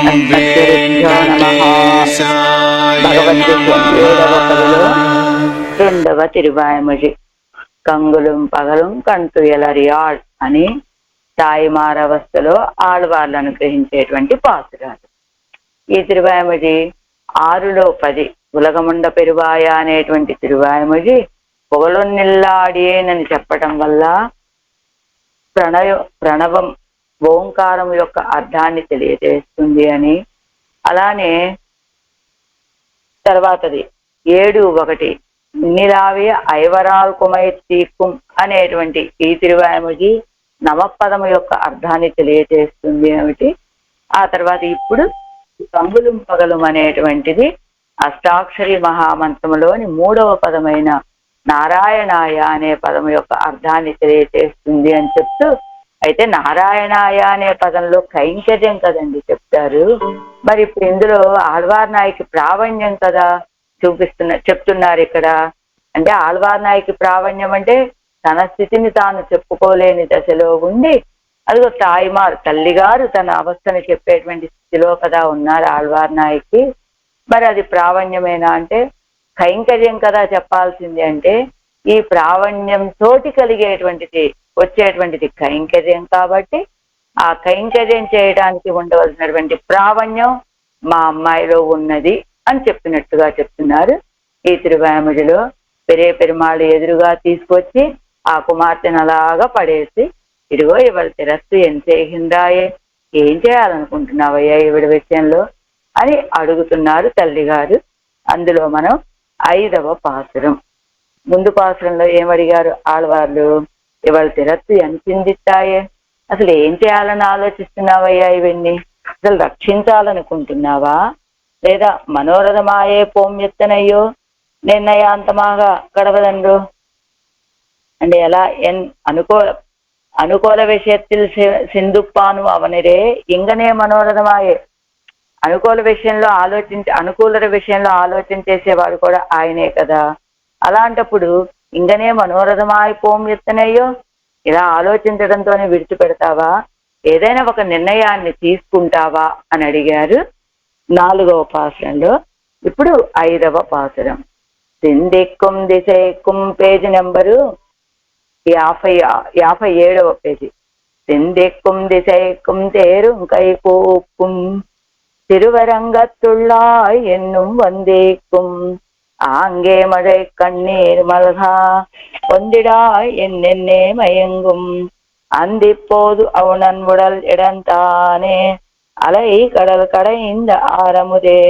అస్మద్గురుభ్యో నమః. భగవద్గీత 7వ పదిలో 2వ తిరువాయమొഴി. కంగులుం పగలుం కణ్తుయలరియాళ్ అని తాయిమారవస్థలో ఆళ్వార్లు అనుగ్రహించేటువంటి పాసురాలు. ఈ తిరువాయమొഴి 6లో 10 ఉలగముండ పెరువాయ అనేటువంటి తిరువాయమొഴి పొగలొన్నిల్లాడియేనని చెప్పటం వల్ల ప్రణవం ఓంకారం యొక్క అర్థాన్ని తెలియజేస్తుంది అని, అలానే తర్వాతది 7:1 నిలావియ ఐవరాల్ కుమై తీర్కుం అనేటువంటి ఈ తిరువాయమొഴి నవపదము యొక్క అర్థాన్ని తెలియజేస్తుంది ఏమిటి. ఆ తర్వాత ఇప్పుడు కంగులుం పగలుం అనేటువంటిది అష్టాక్షరి మహామంత్రములోని 3వ పదమైన నారాయణాయ అనే పదము యొక్క అర్థాన్ని తెలియజేస్తుంది అని చెప్తూ, అయితే నారాయణాయ అనే పదంలో కైంకర్యం కదండి చెప్తారు. మరి ఇప్పుడు ఇందులో ఆళ్వార్ నాయకి ప్రావణ్యం కదా చెప్తున్నారు ఇక్కడ. అంటే ఆళ్వార్ నాయకి ప్రావణ్యం అంటే తన స్థితిని తాను చెప్పుకోలేని దశలో ఉండి, అదిగో తాయిమార్ తల్లిగారు తన అవస్థని చెప్పేటువంటి స్థితిలో కదా ఉన్నారు ఆళ్వార్ నాయకి. మరి అది ప్రావణ్యమేనా అంటే కైంకర్యం కదా చెప్పాల్సింది. అంటే ఈ ప్రావణ్యం తోటి కలిగేటువంటిది వచ్చేటువంటిది కైంకర్యం కాబట్టి ఆ కైంకర్యం చేయడానికి ఉండవలసినటువంటి ప్రావణ్యం మా అమ్మాయిలో ఉన్నది అని చెప్పినట్టుగా చెప్తున్నారు. ఈ తిరువాయమొഴിలో పెరుమాళ్ళు ఎదురుగా తీసుకొచ్చి ఆ కుమార్తెను అలాగా పడేసి, ఇదిగో ఇవాళ తిరస్సు ఎంతేహిందాయే, ఏం చేయాలనుకుంటున్నావయ్యా ఈవిడ విషయంలో అని అడుగుతున్నారు తల్లిగారు. అందులో మనం 5వ పాసురం. ముందు పాసురంలో ఏమడిగారు ఆళ్వార్లు? ఇవాళ తిరస్సు ఎంతిందిస్తాయే, అసలు ఏం చేయాలని ఆలోచిస్తున్నావయ్యా, ఇవన్నీ అసలు రక్షించాలనుకుంటున్నావా, లేదా మనోరథమాయే పోమ్యత్తనయ్యో నిర్ణయాంతమాగా కడవదండు అంటే ఎలా అనుకూల విషయത്തിൽ సింధుప్పాను అవనిరే ఇంగనే మనోరథమాయే. అనుకూల విషయంలో ఆలోచన చేసేవాడు కూడా ఆయనే కదా. అలాంటప్పుడు ఇంగనే మనోరథమాయ పోమ్యత్తనయ్యో, ఇలా ఆలోచించడంతోనే విడిచిపెడతావా, ఏదైనా ఒక నిర్ణయాన్ని తీసుకుంటావా అని అడిగారు 4వ పాసురంలో. ఇప్పుడు 5వ పాసురం. సిందిక్కుం దిశైక్కుం పేజీ నెంబరు 57వ పేజీ. సిందిక్కుం దిశైక్కుం తేరుం కైకూపుం திருவரங்கத்துள்ளாய் என்னும் வந்தேக்கும் ஆங்கே மழை கண்ணீர் மல்கா ஒந்திடாய் என்னென்னே மயங்கும் அந்திப்போது அவனன் உடல் இடந்தானே அலை கடல் கடைந்த ஆரமுதே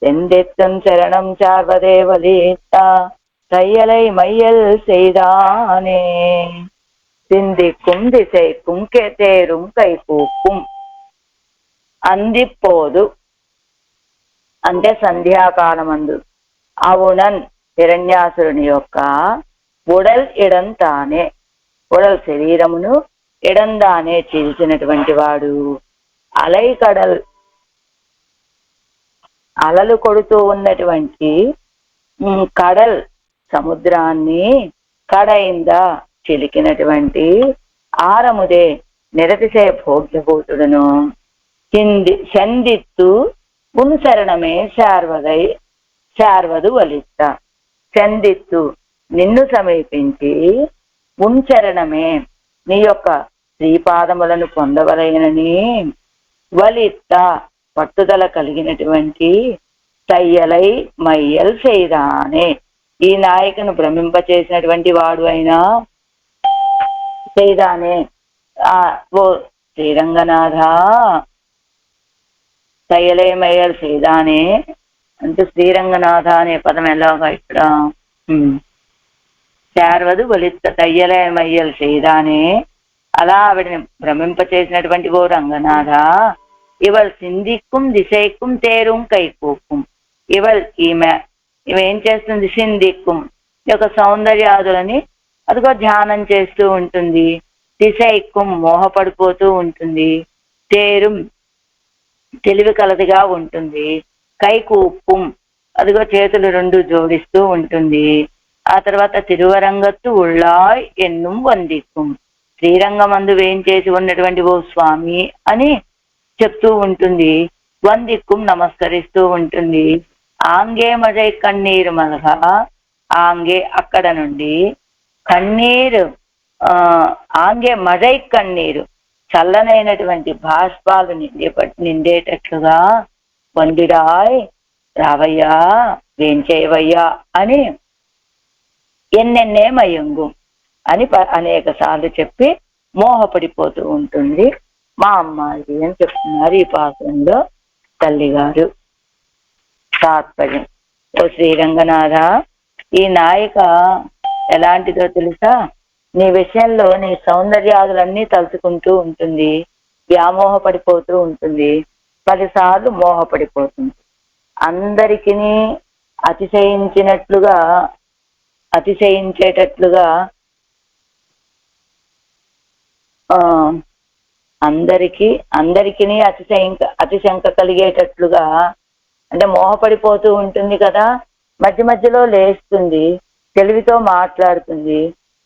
செந்தித்தன் சரணம் சார்வதே வலித்தா தையலை மையல் செய்தானே. சிந்திக்கும் திசைக்கும் தேரும் கைகூப்பும். అందిపోదు అంటే సంధ్యాకాలమందు అవునన్ హిరణ్యాసురుని యొక్క ఉడల్ ఇడంతానే, ఉడల్ శరీరమును ఇడందానే చీల్చినటువంటి వాడు, అలైకడల్ అలలు కొడుతూ ఉన్నటువంటి కడల్ సముద్రాన్ని కడైందా చిలికినటువంటి ఆరముదే నిరతిశయ భోగ్యభూతుడును చందిత్తు ఉన్సరణమే శార్వదు వలిత. చందిత్తు నిన్ను సమీపించి, ఉంచరణమే నీ యొక్క శ్రీపాదములను పొందవలయనని, వలిత పట్టుదల కలిగినటువంటి, తయ్యలై మయ్యల్ చేయదానే ఈ నాయకును భ్రమింపచేసినటువంటి వాడు అయినా చేయదానే. ఓ శ్రీరంగనాథ, తయ్యలే మయ్యల్ చేయదానే అంటే శ్రీరంగనాథ అనే పదం ఎలాగా ఇక్కడ శార్వదు వలిత తయ్యలే మయ్యల్ చేయదానే, అలా ఆవిడని భ్రమింపచేసినటువంటి ఓ రంగనాథ, ఇవల్ సిందిక్కుం దిశైక్కుం తేరుం కైకూపుం. ఇవేం చేస్తుంది? సిందిక్కుం యొక్క సౌందర్యాదులని అదిగో ధ్యానం చేస్తూ ఉంటుంది. దిశైక్కుం మోహపడిపోతూ ఉంటుంది. తేరుం తెలివి కలదిగా ఉంటుంది. కైకూపుం అదిగో చేతులు 2 జోడిస్తూ ఉంటుంది. ఆ తర్వాత తిరువరంగత్తు ఉళ్ళాయ్ ఎన్నుం వందిక్కుం శ్రీరంగమందు వేయించేసి ఉన్నటువంటి ఓ స్వామి అని చెప్తూ ఉంటుంది. వందిక్కుం నమస్కరిస్తూ ఉంటుంది. ఆంగే మజై కన్నీరు మలహ, ఆంగే అక్కడ నుండి కన్నీరు ఆంగే మజై కన్నీరు చల్లనైనటువంటి బాష్పాలు నిండేటట్లుగా వందిరాయ్ రావయ్యా వేంచేవయ్యా అని ఎన్నెన్నే మయంగు అని అనేక సార్లు చెప్పి మోహపడిపోతూ ఉంటుంది మా అమ్మాయి అని చెప్తున్నారు ఈ పాత్రంలో తల్లిగారు. తాత్పర్యం: ఓ శ్రీరంగనాథ, ఈ నాయిక ఎలాంటిదో తెలుసా? నీ విషయంలో నీ సౌందర్యాదులన్నీ తలుచుకుంటూ ఉంటుంది, వ్యామోహపడిపోతూ ఉంటుంది, 10 సార్లు మోహపడిపోతుంది. అందరికీ అతిశయించేటట్లుగా అందరికీ అతిశంక కలిగేటట్లుగా అంటే మోహపడిపోతూ ఉంటుంది కదా. మధ్య మధ్యలో లేస్తుంది, తెలివితో మాట్లాడుతుంది.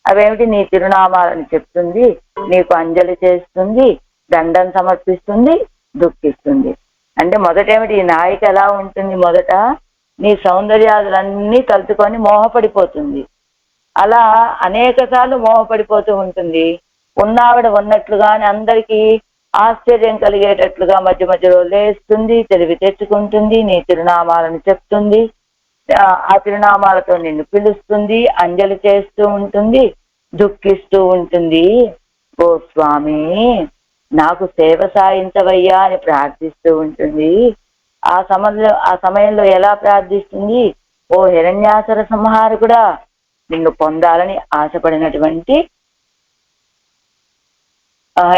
అవేమిటి? నీ తిరునామాలను చెప్తుంది, నీకు అంజలి చేస్తుంది, దండం సమర్పిస్తుంది, దుఃఖిస్తుంది. అంటే మొదటేమిటి? ఈ నాయిక ఎలా ఉంటుంది? మొదట నీ సౌందర్యాదులన్నీ కలుపుకొని మోహపడిపోతుంది. అలా అనేక సార్లు మోహపడిపోతూ ఉంటుంది. ఉన్నావిడ ఉన్నట్లుగానే అందరికీ ఆశ్చర్యం కలిగేటట్లుగా మధ్య మధ్యలో లేస్తుంది, తెలివి తెచ్చుకుంటుంది, నీ తిరునామాలను చెప్తుంది, ఆ తిరునామాలతో నిన్ను పిలుస్తుంది, అంజలి చేస్తూ ఉంటుంది, దుఃఖిస్తూ ఉంటుంది. ఓ స్వామి, నాకు సేవ సాయించవయ్యా అని ప్రార్థిస్తూ ఉంటుంది. ఆ సమయంలో ఎలా ప్రార్థిస్తుంది? ఓ హిరణ్యాసుర సంహారకుడా, నిన్ను పొందాలని ఆశపడినటువంటి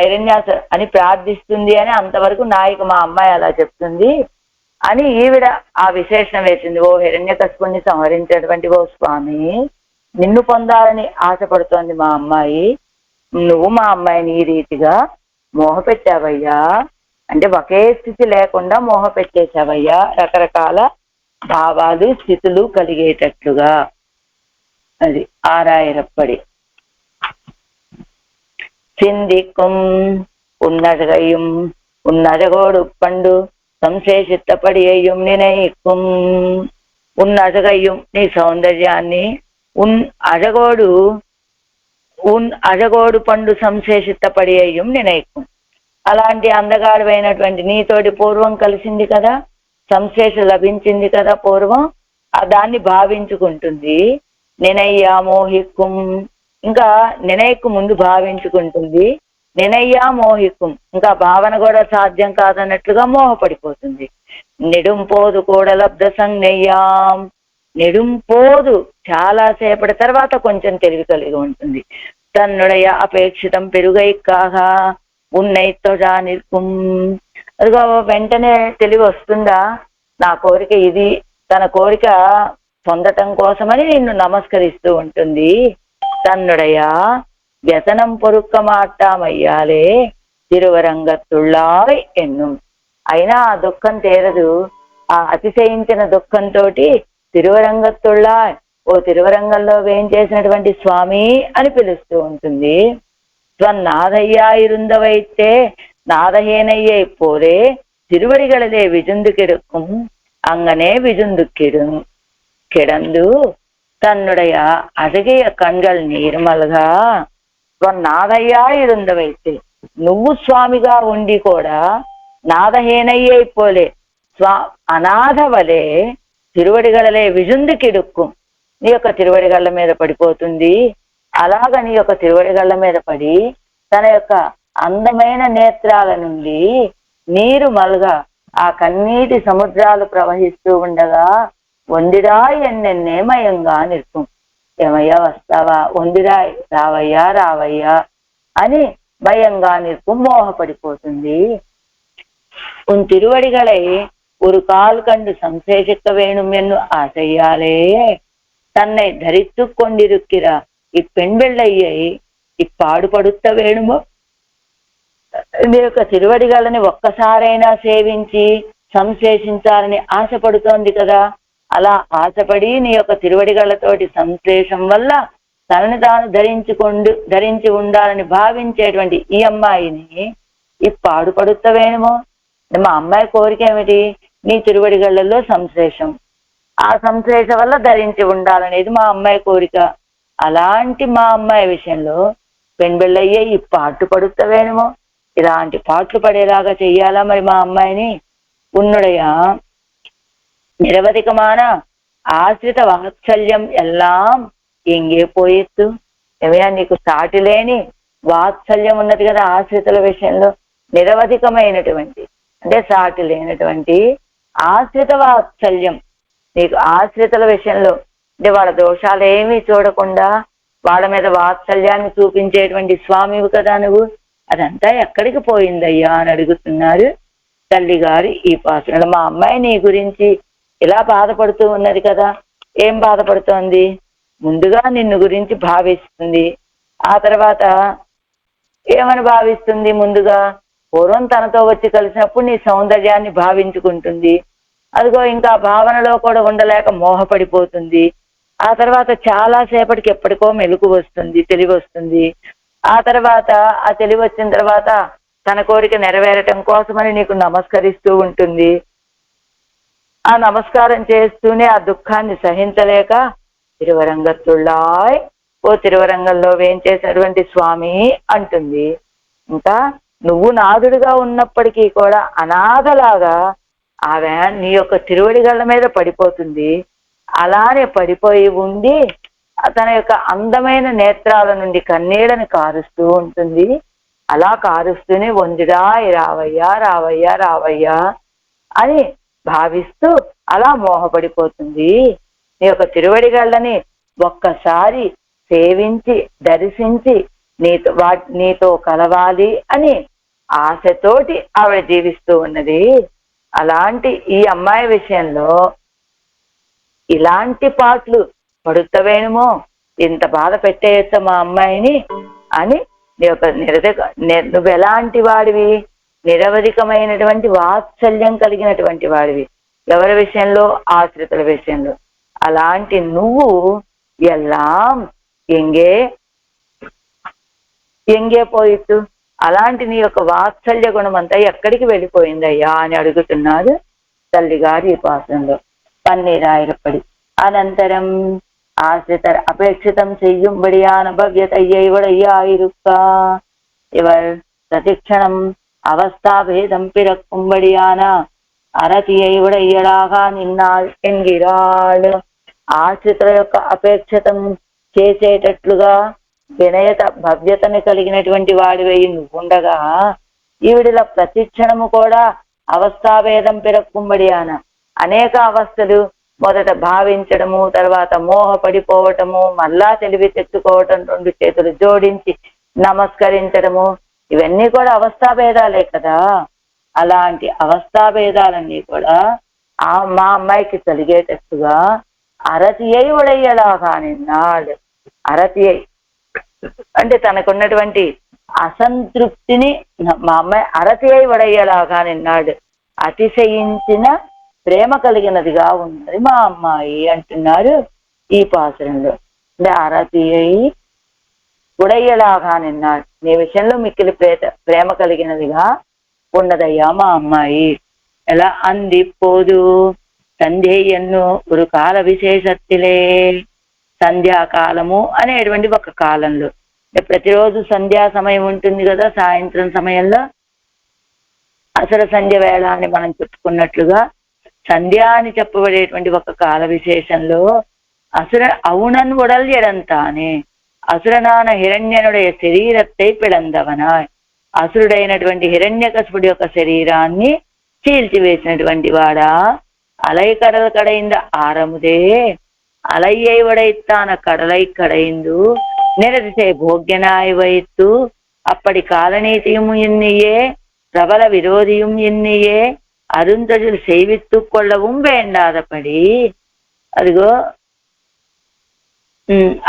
హిరణ్యాసుర అని ప్రార్థిస్తుంది అని అంతవరకు నాయిక మా అమ్మాయి అలా చెప్తుంది అని ఈవిడ ఆ విశేషణం వేసింది. ఓ హిరణ్యకశిపుణ్ణి సంహరించేటువంటి ఓ స్వామి, నిన్ను పొందాలని ఆశపడుతోంది మా అమ్మాయి. నువ్వు మా అమ్మాయిని ఈ రీతిగా మోహపెట్టావయ్యా, అంటే ఒకే స్థితి లేకుండా మోహపెట్టేశావయ్యా, రకరకాల భావాలు స్థితులు కలిగేటట్లుగా. అది ఆరాయిరప్పడి. சிந்திக்கும் உன்னழகையும் உன்னழகோடு பண்டு సంశేషిత్తపడియయ్యం నినైక్కుం. ఉన్నజగయ్యం నీ సౌందర్యాన్ని, అజగోడు పండు సంశేషిత్తపడియయ్యం నినైక్కుం. అలాంటి అందగాడువైనటువంటి నీతోటి పూర్వం కలిసింది కదా, సంశేష లభించింది కదా పూర్వం, దాన్ని భావించుకుంటుంది. నినయ్యా మోహిక్కుం, ఇంకా నినయ్కు ముందు భావించుకుంటుంది. నినయ్యా మోహిక్కుం, ఇంకా భావన కూడా సాధ్యం కాదన్నట్లుగా మోహపడిపోతుంది. నెడుంపోదు కూడా లబ్ధ సంజ్ఞయ్యాం, నెడుంపోదు చాలా సేపటి తర్వాత కొంచెం తెలివి కలిగి ఉంటుంది. తన్నుడయ అపేక్షితం పెరుగై కాగా ఉన్నైతోజా నిల్కుం. అదిగో వెంటనే తెలివి వస్తుందా? నా కోరిక ఇది, తన కోరిక పొందటం కోసమని నిన్ను నమస్కరిస్తూ ఉంటుంది. తన్నుడయ వ్యసనం పొరుక్క మాట్టామయ్యాలే తిరువరంగత్తుళ్ళాయ్ ఎన్నుం. అయినా ఆ దుఃఖం తీరదు. ఆ అతిశయించిన దుఃఖంతో తిరువరంగత్తుళ్ళాయ్, ఓ తిరువరంగంలో వేయించేసినటువంటి స్వామి అని పిలుస్తూ ఉంటుంది. స్వన్నాదయ్యా ఇరుందవైతే నాదహేనయ్యే పోరే తిరువడిగళలే విజుందు కిడుக்கும் అంగనే విజుందు కిడందు தன்னுடைய அழகிய கண்கள் నిర్మల్గా నాదయ్యా ఇరుందవైతే, నువ్వు స్వామిగా ఉండి కూడా నాదహేనయ్యే పోలే అనాథ వలే తిరువడిగళలే విజుందు కిడుక్కుం, నీ యొక్క తిరువడిగళ్ళ మీద పడిపోతుంది. అలాగ నీ యొక్క తిరువడిగళ్ళ మీద పడి తన యొక్క అందమైన నేత్రాల నుండి నీరు మల్గా ఆ కన్నీటి సముద్రాలు ప్రవహిస్తూ ఉండగా వందిరాయ్ ఎన్నెన్నే మయంగా నిల్కుం. ఏమయ్యా వస్తావా, వందిరాయ్ రావయ్యా రావయ్యా అని భయంగా నిల్కుం మోహపడిపోతుంది. உன் திருவடிகளை ஒரு கால் கண்டு சம்சேஷிக்க வேணும் என்று ஆசையாலே தன்னை தரித்து கொண்டிருக்கிற இப்பெண் பிள்ளையை ఇప్పాడుపడుత వేణుమో. నీ యొక్క తిరువడిగలని ఒక్కసారైనా సేవించి సంశ్లేషించాలని ఆశపడుతోంది కదా. అలా ఆశపడి నీ యొక్క తిరువడిగలతోటి సంశ్లేషం వల్ల తనని తాను ధరించి ఉండాలని భావించేటువంటి ఈ అమ్మాయిని ఈ పాడుపడుతావేమో. మా అమ్మాయి కోరిక ఏమిటి? నీ తిరువడిగళ్లలో సంశ్లేషం, ఆ సంశ్లేష వల్ల ధరించి ఉండాలనేది మా అమ్మాయి కోరిక. అలాంటి మా అమ్మాయి విషయంలో పెంబెళ్ళయ్యే ఈ పాటు పడుతావేమో. ఇలాంటి పాటలు పడేలాగా చెయ్యాలా మరి మా అమ్మాయిని? ఉన్నడయా నిరవధికమాన ఆశ్రిత వాత్సల్యం ఎల్లాం ఎంగే పోయెత్తు. ఏమయ్యా, నీకు సాటి లేని వాత్సల్యం ఉన్నది కదా ఆశ్రితుల విషయంలో. నిరవధికమైనటువంటి అంటే సాటి లేనటువంటి ఆశ్రిత వాత్సల్యం నీకు ఆశ్రితుల విషయంలో, అంటే వాళ్ళ దోషాలు ఏమీ చూడకుండా వాళ్ళ మీద వాత్సల్యాన్ని చూపించేటువంటి స్వామివి కదా నువ్వు. అదంతా ఎక్కడికి పోయిందయ్యా అని అడుగుతున్నారు తల్లి గారు ఈ పాసనలో. మా అమ్మాయి నీ గురించి ఇలా బాధపడుతూ ఉన్నది కదా. ఏం బాధపడుతోంది? ముందుగా నిన్ను గురించి భావిస్తుంది, ఆ తర్వాత ఏమని భావిస్తుంది? ముందుగా పూర్వం తనతో వచ్చి కలిసినప్పుడు నీ సౌందర్యాన్ని భావించుకుంటుంది. అదిగో ఇంకా భావనలో కూడా ఉండలేక మోహపడిపోతుంది. ఆ తర్వాత చాలా సేపటికి ఎప్పటికో మెలకు వస్తుంది, తెలివి వస్తుంది. ఆ తర్వాత ఆ తెలివి వచ్చిన తర్వాత తన కోరిక నెరవేరటం కోసమని నీకు నమస్కరిస్తూ ఉంటుంది. ఆ నమస్కారం చేస్తూనే ఆ దుఃఖాన్ని సహించలేక తిరువరంగత్తుళ్ళాయ్, ఓ తిరువరంగంలో వేంచేసినటువంటి స్వామి అంటుంది. ఇంకా నువ్వు నాదుడిగా ఉన్నప్పటికీ కూడా అనాథలాగా ఆమె నీ యొక్క తిరువడిగళ్ళ మీద పడిపోతుంది. అలానే పడిపోయి ఉండి తన యొక్క అందమైన నేత్రాల నుండి కన్నీళ్ళని కారుస్తూ ఉంటుంది. అలా కారుస్తూనే వందిరా రావయ్యా రావయ్యా రావయ్యా అని భావిస్తూ అలా మోహపడిపోతుంది. నీ యొక్క తిరువడిగళ్ళని ఒక్కసారి సేవించి దర్శించి నీతో కలవాలి అని ఆశతోటి ఆవిడ జీవిస్తూ ఉన్నది. అలాంటి ఈ అమ్మాయి విషయంలో ఇలాంటి పాటలు పడుతావేమో, ఇంత బాధ పెట్టేయచ్చ మా అమ్మాయిని అని నీ యొక్క నువ్వు ఎలాంటి వాడివి? నిరవధికమైనటువంటి వాత్సల్యం కలిగినటువంటి వాడివి. ఎవరి విషయంలో? ఆశ్రితుల విషయంలో. అలాంటి నువ్వు ఎల్లాం ఎంగే పోయిట్టు, అలాంటి నీ యొక్క వాత్సల్య గుణం అంతా ఎక్కడికి వెళ్ళిపోయిందయ్యా అని అడుగుతున్నారు తల్లిగారు ఈ పాసంలో పన్నీరాయిరపడి. అనంతరం ஆசிரியர் அபேட்சிதம் செய்யும்படியான பவ்யதையை உடையாயிருக்கா இவர் பிரதிக்ஷணம் அவஸ்தாபேதம் பிறக்கும்படியான அரதியை உடையலாగా నిన్నాள் ఎన్గిరాళ్. ఆశ్రితుల యొక్క అపేక్షితం చేసేటట్లుగా వినయత భవ్యతని కలిగినటువంటి వాడివై నువ్వుండగా ఈవిడిల ప్రతిక్షణము కూడా అవస్థాభేదం పిరక్కుంబడియాన అనేక అవస్థలు, మొదట భావించడము, తర్వాత మోహపడిపోవటము, మళ్ళా తెలివి తెచ్చుకోవటం, రెండు చేతులు జోడించి నమస్కరించడము, ఇవన్నీ కూడా అవస్థాభేదాలే కదా. అలాంటి అవస్థాభేదాలన్నీ కూడా మా అమ్మాయికి కలిగేటట్టుగా అరతి అయి ఉడయ్యలాగా నిన్నాడు. అరతి అయి అంటే తనకున్నటువంటి అసంతృప్తిని మా అమ్మాయి అరతి అయి ఉడయ్యలాగా నిన్నాడు. అతిశయించిన ప్రేమ కలిగినదిగా ఉన్నది మా అమ్మాయి అంటున్నారు ఈ పాసురంలో. అంటే అరతి అయి ఉడయ్యలాగా నిన్నాడు, నీ విషయంలో మిక్కిలి ప్రేమ కలిగినదిగా ఉన్నదయ్యా మా అమ్మాయి. ఎలా అంది పోదు సంధ్యను ఒక కాల విశేషత్తిలే. సంధ్యాకాలము అనేటువంటి ఒక కాలంలో, ప్రతిరోజు సంధ్యా సమయం ఉంటుంది కదా, సాయంత్రం సమయంలో అసలు సంధ్య వేళ అని మనం చెప్పుకున్నట్లుగా సంధ్య అని చెప్పబడేటువంటి ఒక కాల విశేషంలో అసుర అవునన్ ఉడల్ ఎడంతానే అసురనాన హిరణ్యనుடைய శరీరத்தை పిళందవనాయ్. అసురుడైనటువంటి హిరణ్యకశిపుడి యొక్క శరీరాన్ని చీల్చివేసినటువంటి వాడా అలై కడల కడైంద ఆరముదే అలయ్యై ఉడైத்தான கடலை கடைந்து நிரதிசை போக்கியனாய் வைத்து அப்படி காலநீதியும் இன்னியே பிரபல விரோதியும் இன்னியே அருந்தொழில் செய்வித்து கொள்ளவும் வேண்டாதபடி. అదిగో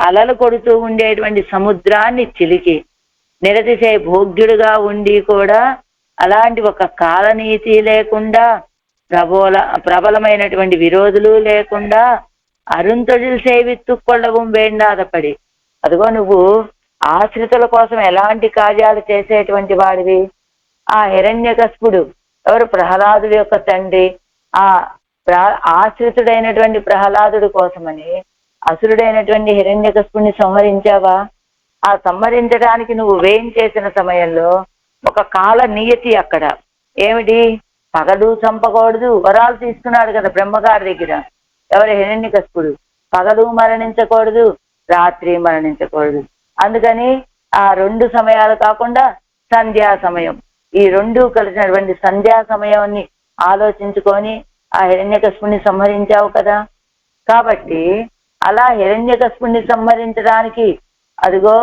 అలలు కొడుతూ ఉండేటువంటి సముద్రాన్ని చిలికి నిరతిశయ భోగ్యుడుగా ఉండి కూడా అలాంటి ఒక కాలనీతి లేకుండా, ప్రబలమైనటువంటి విరోధులు లేకుండా అరుంతొழில் సేవిత్తు కొள்ளவும் వేండాదపడి అదిగో నువ్వు ఆశ్రితుల కోసం ఎలాంటి కార్యాలు చేసేటువంటి వాడివి. ఆ హిరణ్యకశిపుడు ఎవరు? ప్రహ్లాదుడి యొక్క తండ్రి. ఆ ఆశ్రితుడైనటువంటి ప్రహ్లాదుడి కోసమని అసురుడైనటువంటి హిరణ్యకశిపుడిని సంహరించావా? ఆ సంహరించడానికి నువ్వు వేం చేసిన సమయంలో ఒక కాల నియతి అక్కడ ఏమిటి? పగలు చంపకూడదు, వరాలు తీసుకున్నాడు కదా బ్రహ్మగారి దగ్గర. ఎవరు? హిరణ్యకశిపుడు. పగలు మరణించకూడదు, రాత్రి మరణించకూడదు. అందుకని ఆ 2 సమయాలు కాకుండా సంధ్యా సమయం, ఈ 2 కలిసినటువంటి సంధ్యా సమయాన్ని ఆలోచించుకొని ఆ హిరణ్యకశిపుడిని సంహరించావు కదా. కాబట్టి అలా హిరణ్యకశిపుడిని సంహరించడానికి అదిగో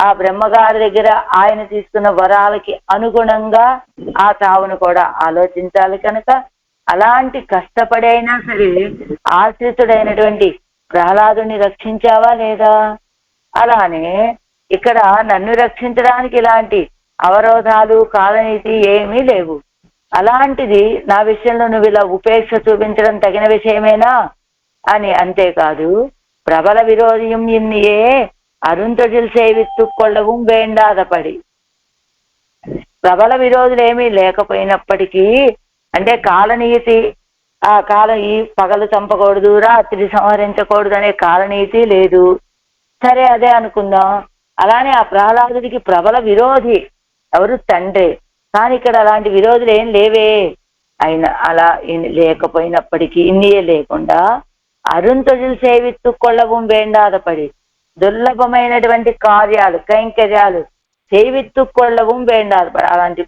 ఆ బ్రహ్మగారి దగ్గర ఆయన తీసుకున్న వరాలకి అనుగుణంగా ఆ చావును కూడా ఆలోచించాలి కనుక అలాంటి కష్టపడైనా సరే ఆశ్రితుడైనటువంటి ప్రహ్లాదుని రక్షించావా లేదా? అలానే ఇక్కడ నన్ను రక్షించడానికి ఇలాంటి అవరోధాలు కాలనీతి ఏమీ లేవు. అలాంటిది నా విషయంలో నువ్వు ఇలా ఉపేక్ష చూపించడం తగిన విషయమేనా అని. అంతేకాదు ప్రబల విరోధియం ఇన్నియే అరుంతొజిల్ సేవిత్తు కొల్లவும் వేండాదపడి. ప్రబల విరోధులు ఏమీ లేకపోయినప్పటికీ అంటే కాలనీతి, ఆ ఈ పగలు చంపకూడదు, రాత్రి సంహరించకూడదు అనే కాలనీతి లేదు. సరే అదే అనుకుందాం. అలానే ఆ ప్రహ్లాదుడికి ప్రబల విరోధి ఎవరు? తండ్రి. కానీ ఇక్కడ అలాంటి విరోధులు ఏం లేవే. ఆయన అలా లేకపోయినప్పటికీ ఇన్నియే లేకుండా అరుంతొజిల్ సేవిత్తు కొల్లவும் వేండాదపడి దుర్లభమైనటువంటి కార్యాలు కైంకర్యాలు సేవిత్తు కొల్లவும் వేండాదపడి అలాంటి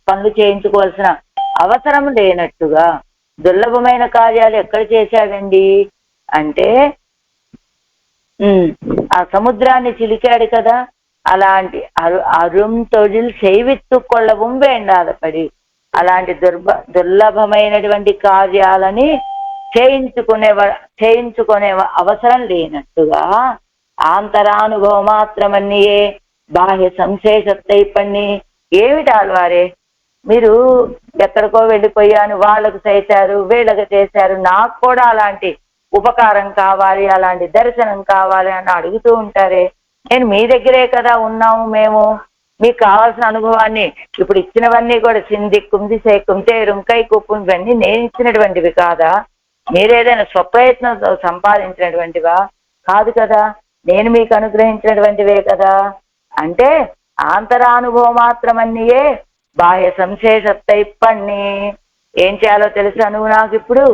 పనులు చేయించుకోవాల్సిన అవసరం లేనట్టుగా దుర్లభమైన కార్యాలు ఎక్కడ చేశాడండి అంటే ఆ సముద్రాన్ని చిలికాడు కదా. అలాంటి అరుంతొజిల్ సేవిత్తు కొల్లவும் వేండాదపడి అలాంటి దుర్లభమైనటువంటి కార్యాలని చేయించుకునే అవసరం లేనట్టుగా ఆంతరానుభవ మాత్రమన్నయే బాహ్య సంశేషత్తైపణ్ణి. ఏమిటి ఆళ్వారే మీరు ఎక్కడికో వెళ్ళిపోయాను, వాళ్ళకు చేశారు, వీళ్ళకు చేశారు, నాకు కూడా అలాంటి ఉపకారం కావాలి, అలాంటి దర్శనం కావాలి అని అడుగుతూ ఉంటారే. నేను మీ దగ్గరే కదా ఉన్నాము, మేము మీకు కావాల్సిన అనుభవాన్ని ఇప్పుడు ఇచ్చినవన్నీ కూడా సిందిక్కుంది సేకుంతే రుంకై కుప్పం ఇవన్నీ నేను ఇచ్చినటువంటివి కాదా? మీరేదైనా స్వప్రయత్నంతో సంపాదించినటువంటివా? కాదు కదా, నేను మీకు అనుగ్రహించినటువంటివే కదా. అంటే ఆంతరానుభవం మాత్రమన్నయే బాహ్య సంశేషత్తైపణ్ణి. ఏం చేయాలో తెలుసా? నాకు ఇప్పుడు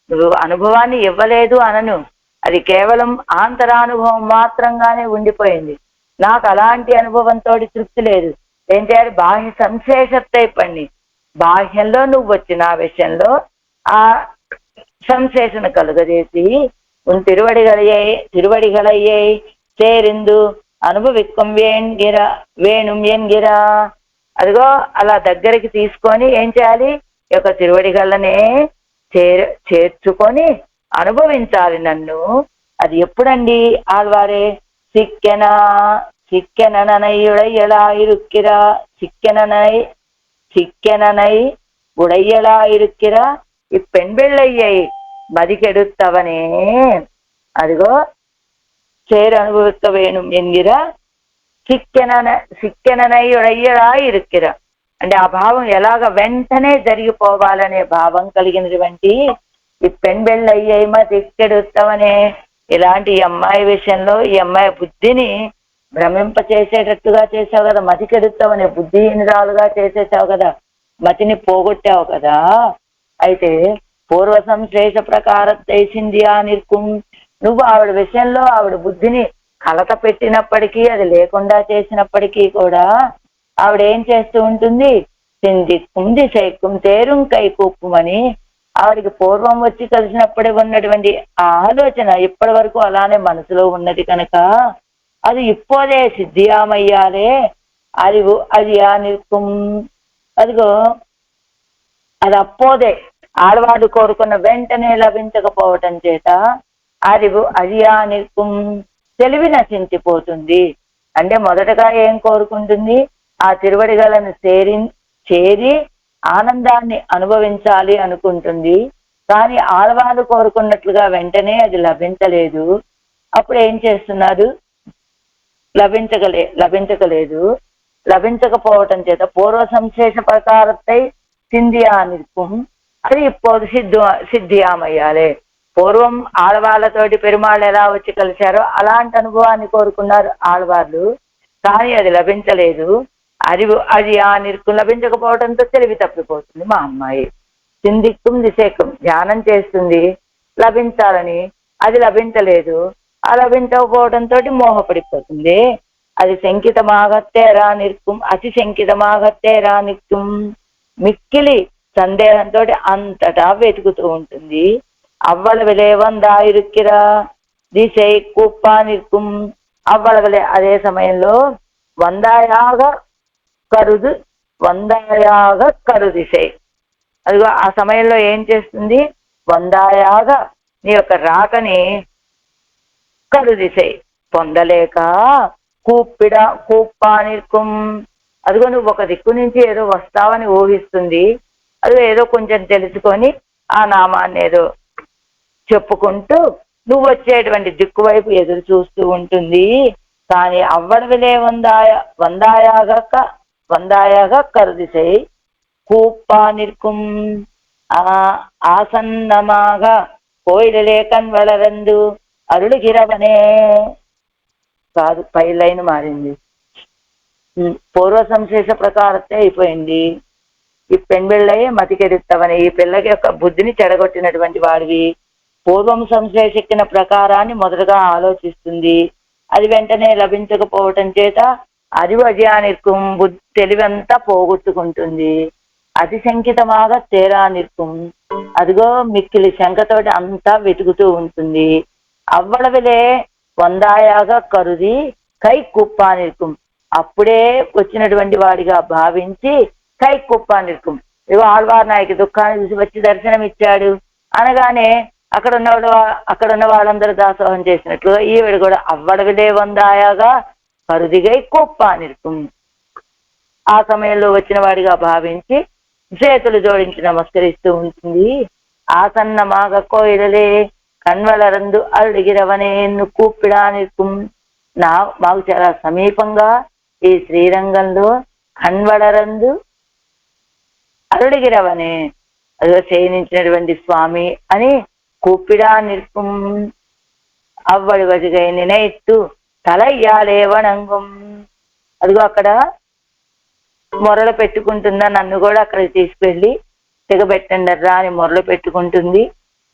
నువ్వు అనుభవాన్ని ఇవ్వలేదు అనను, అది కేవలం ఆంతరానుభవం మాత్రంగానే ఉండిపోయింది. నాకు అలాంటి అనుభవంతో తృప్తి లేదు. ఏం చేయాలి? బాహ్య సంశేషత్తైపణ్ణి. బాహ్యంలో నువ్వు వచ్చిన ఆ విషయంలో ఆ సంశేషణ కలుగజేసి తిరువడిగలయ్యే చేరిందు అనుభవిక్కం వేణుం ఎన్గిరా. అదిగో అలా దగ్గరికి తీసుకొని ఏం చేయాలి? ఈ యొక్క తిరువడిగలనే చేర్చుకొని అనుభవించాలి నన్ను. అది ఎప్పుడండి ఆళ్వారే? சிக்கனனையுடையலாயிருக்கிறா சிக்கனனை உடையலாயிருக்கிறா இப்பெண் பிள்ளையை மதிக்கெடுத்தவனே అదిగో చేరు అనుభవిக்க వేణుం ఎన్గిరా సిక్కెననై ఉడయ్యలాయిరుక్కిరా. అంటే ఆ భావం ఎలాగ వెంటనే జరిగిపోవాలనే భావం కలిగినటువంటి ఈ పెంబెళ్ళయ్యై మతిక్కెడుత్తవనే. ఇలాంటి ఈ అమ్మాయి విషయంలో ఈ అమ్మాయి బుద్ధిని భ్రమింప చేసేటట్టుగా చేసావు కదా, మతికెడుతావనే బుద్ధిహీనురాలుగా చేసేసావు కదా, మతిని పోగొట్టావు కదా. అయితే పూర్వ సంశ్లేష ప్రకారత్తైసింది ఆ నిర్కుం. నువ్వు ఆవిడ విషయంలో ఆవిడ బుద్ధిని కలత పెట్టినప్పటికీ, అది లేకుండా చేసినప్పటికీ కూడా ఆవిడ ఏం చేస్తూ ఉంటుంది? సిందిక్కుం దిశైక్కుం తేరుం కైకూపుమని ఆవిడికి పూర్వం వచ్చి కలిసినప్పుడే ఉన్నటువంటి ఆ ఆలోచన ఇప్పటి వరకు అలానే మనసులో ఉన్నది కనుక అది ఇప్పోదే సిద్ధియామయ్యాలే. అది ఆ నిర్కుం. అదిగో అది అప్పోదే ఆడవాడు కోరుకున్న వెంటనే లభించకపోవటం చేత అది ఆ నిర్కుం తెలివి నశించిపోతుంది. అంటే మొదటగా ఏం కోరుకుంటుంది? ఆ తిరువడిగలను చేరి ఆనందాన్ని అనుభవించాలి అనుకుంటుంది. కానీ ఆడవాళ్ళు కోరుకున్నట్లుగా వెంటనే అది లభించలేదు. అప్పుడు ఏం చేస్తున్నారు? లభించకలేదు. లభించకపోవటం చేత పూర్వ సంశేష ప్రకారத்தை సింధియా నిற்கும் అది ఇప్పుడు సిద్ధియామయ్యాలే. పూర్వం ఆడవాళ్ళతోటి పెరుమాళ్ళు ఎలా వచ్చి కలిశారో అలాంటి అనుభవాన్ని కోరుకున్నారు ఆడవాళ్ళు, కానీ అది లభించలేదు. అది ఆ నిరుకు లభించకపోవడంతో తెలివి తప్పిపోతుంది మా అమ్మాయి. సింధిక్కుం దిశేకం ధ్యానం చేస్తుంది లభించాలని, అది లభించలేదు. ఆ లభించకపోవడంతో మోహపడిపోతుంది. అది శంకితమాగత్తేరా నిற்கும் అతి శంకితమాగత్తేరా నిற்கும் మిక్కిలి సందేహంతో అంతటా వెతుకుతూ ఉంటుంది. అవ్వళవిలే వందాయిరుక్కిరా దిశై కుప్ప నిற்கும் అవ్వళవిలే అదే సమయంలో వందాయాగ కరు దిశై అదిగో ఆ సమయంలో ఏం చేస్తుంది, వందాయాగ నీ యొక్క రాకని కరు దిశై పొందలేక కూప్పా నిற்கும் అదిగో నువ్వు ఒక దిక్కు నుంచి ఏదో వస్తావని ఊహిస్తుంది. అదిగో ఏదో కొంచెం తెలుసుకొని ఆ నామాన్ని ఏదో చెప్పుకుంటూ నువ్వు వచ్చేటువంటి దిక్కు వైపు ఎదురు చూస్తూ ఉంటుంది. కానీ అవ్వడవిలే వందాయాగా కరుదిశై కూప్పా నిற்கும் ఆసన్నమాగా కోయిలలే కన్వళరందు అరుళగిరవనే కాదు, పై లైన్ మారింది. పూర్వ సంశేష ప్రకారతే అయిపోయింది. ఈ పెంబిళ్ళయే మతికెరుత్తవని ఈ పిల్లకి యొక్క బుద్ధిని చెడగొట్టినటువంటి వాడివి. పూర్వం సంశేషిక్కిన ప్రకారాన్ని మొదటగా ఆలోచిస్తుంది. అది వెంటనే లభించకపోవటం చేత అది అజయానిర్కుం తెలివంతా పోగొట్టుకుంటుంది. అతి శంకితమాగా తేరా నిற்கும் అదిగో మిక్కిలి శంకతోటి అంతా వెతుకుతూ ఉంటుంది. అవ్వడవిలే వందాయాగా కరుది కై కుప్పా నిற்கும் అప్పుడే వచ్చినటువంటి వాడిగా భావించి కై కుప్పా నిற்கும் ఇగో ఆళ్వార్ నాయకి దుఃఖాన్ని చూసి వచ్చి దర్శనం ఇచ్చాడు అనగానే అక్కడ ఉన్న వాళ్ళందరూ దాసోహం చేసినట్లుగా ఈవిడ కూడా అవ్వడవిలే వందాయాగా కరుదిగై కుప్పా నిற்கும் ఆ సమయంలో వచ్చిన వాడిగా భావించి చేతులు జోడించి నమస్కరిస్తూ ఉంటుంది. ఆసన్నమాగ కోయిలలే కన్వలరందు అరుడిగిరవనే కూప్పిడా నిற்கும் మాకు చాలా సమీపంగా ఈ శ్రీరంగంలో కన్వలరందు అరుడిగిరవనే అదిగో శయనించినటువంటి స్వామి అని కూప్పిడా నిற்கும் అవ్వడి వదిగై నినైత్తు తలయ్యాలే వణంగం అదిగో అక్కడ మొరలు పెట్టుకుంటుందా, నన్ను కూడా అక్కడికి తీసుకెళ్ళి తెగబెట్టండర్రా అని మొరలు పెట్టుకుంటుంది.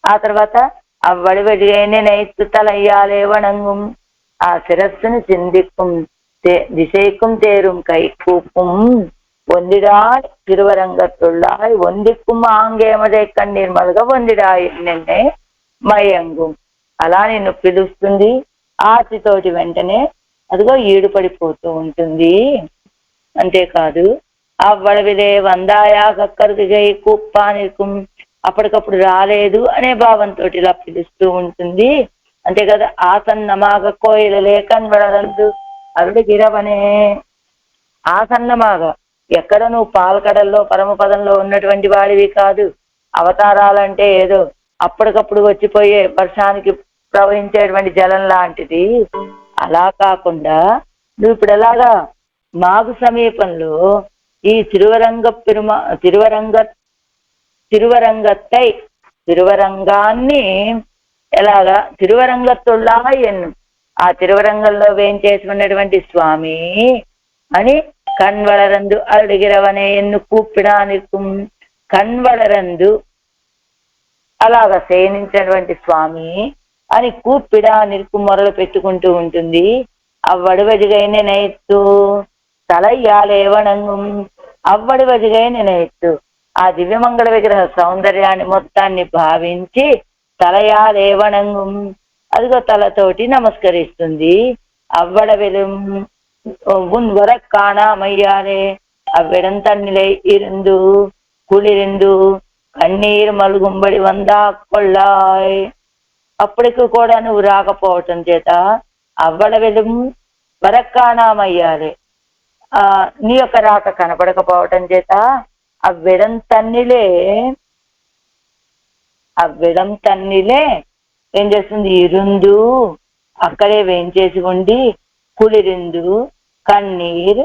ఆ తర్వాత అవ్వడి వదిగై నినైత్తు తలయ్యాలే వణంగం ఆ శిరస్సును సింధిక్కుం திசைக்கும் தேரும் கை கூப்பும் ஒந்திடாய் திருவரங்கத்துள்ளாய் ஒந்திக்கும் ఆంగేమదే కన్నీర్ మల్గ వందిడాయి నిన్నే మయంగుం అలా నిన్ను పిలుస్తుంది. ఆర్తితోటి వెంటనే అదిగో ఈడుపడిపోతూ ఉంటుంది. అంతేకాదు అవ్వడవిలే వందాయా కక్కరుదిగై కుప్పా నిற்கும் అప్పటికప్పుడు రాలేదు అనే భావంతో ఇలా పిలుస్తూ ఉంటుంది. అంతే కదా ఆసన్నమాగ కోయిలలే కన్వళరందు అరుడిగిరవనే ఆసన్నమాగా ఎక్కడ నువ్వు పాలకడల్లో పరమపదంలో ఉన్నటువంటి వాడివి కాదు. అవతారాలంటే ఏదో అప్పటికప్పుడు వచ్చిపోయే వర్షానికి ప్రవహించేటువంటి జలం లాంటిది. అలా కాకుండా నువ్వు ఇప్పుడు ఎలాగా మాగు సమీపంలో ఈ తిరువరంగాన్ని ఎలాగా తిరువరంగత్తుల్లా ఎన్ను ఆ తిరువరంగంలో వేంచేసుకున్నటువంటి స్వామి అని కన్వళరందు అరుడిగిరవనే ఎన్ను కూప్పిడా నిற்கும் కన్వళరందు అలాగా శయనించినటువంటి స్వామి అని కూప్పిడా నిற்கும் మొరలు పెట్టుకుంటూ ఉంటుంది. అవ్వడివదిగై నినైత్తు తలయ్యాలే వణంగం అవ్వడివదిగై నినైత్తు ఆ దివ్యమంగళ విగ్రహ సౌందర్యాన్ని మొత్తాన్ని భావించి తలయాలే వణంగం అదిగో తలతోటి నమస్కరిస్తుంది. అవ్వడవిலும் உன் வர காணாமையாரே அவ்விடந்தன்னிலை இருந்து குளிரிந்து కన్నీరు మలుగుంబడి వందా కొల్లాయ్ అప్పటికి కూడా నువ్వు రాకపోవటం చేత అవ్వడవిలం వరక్కాణామయ్యారే నీ యొక్క రాక కనపడకపోవటం చేత అవ్విడం తన్నిలే ఏం చేస్తుంది, ఇరుందు అక్కడే వేంచేసి ఉండి కులిరిందు కన్నీర్,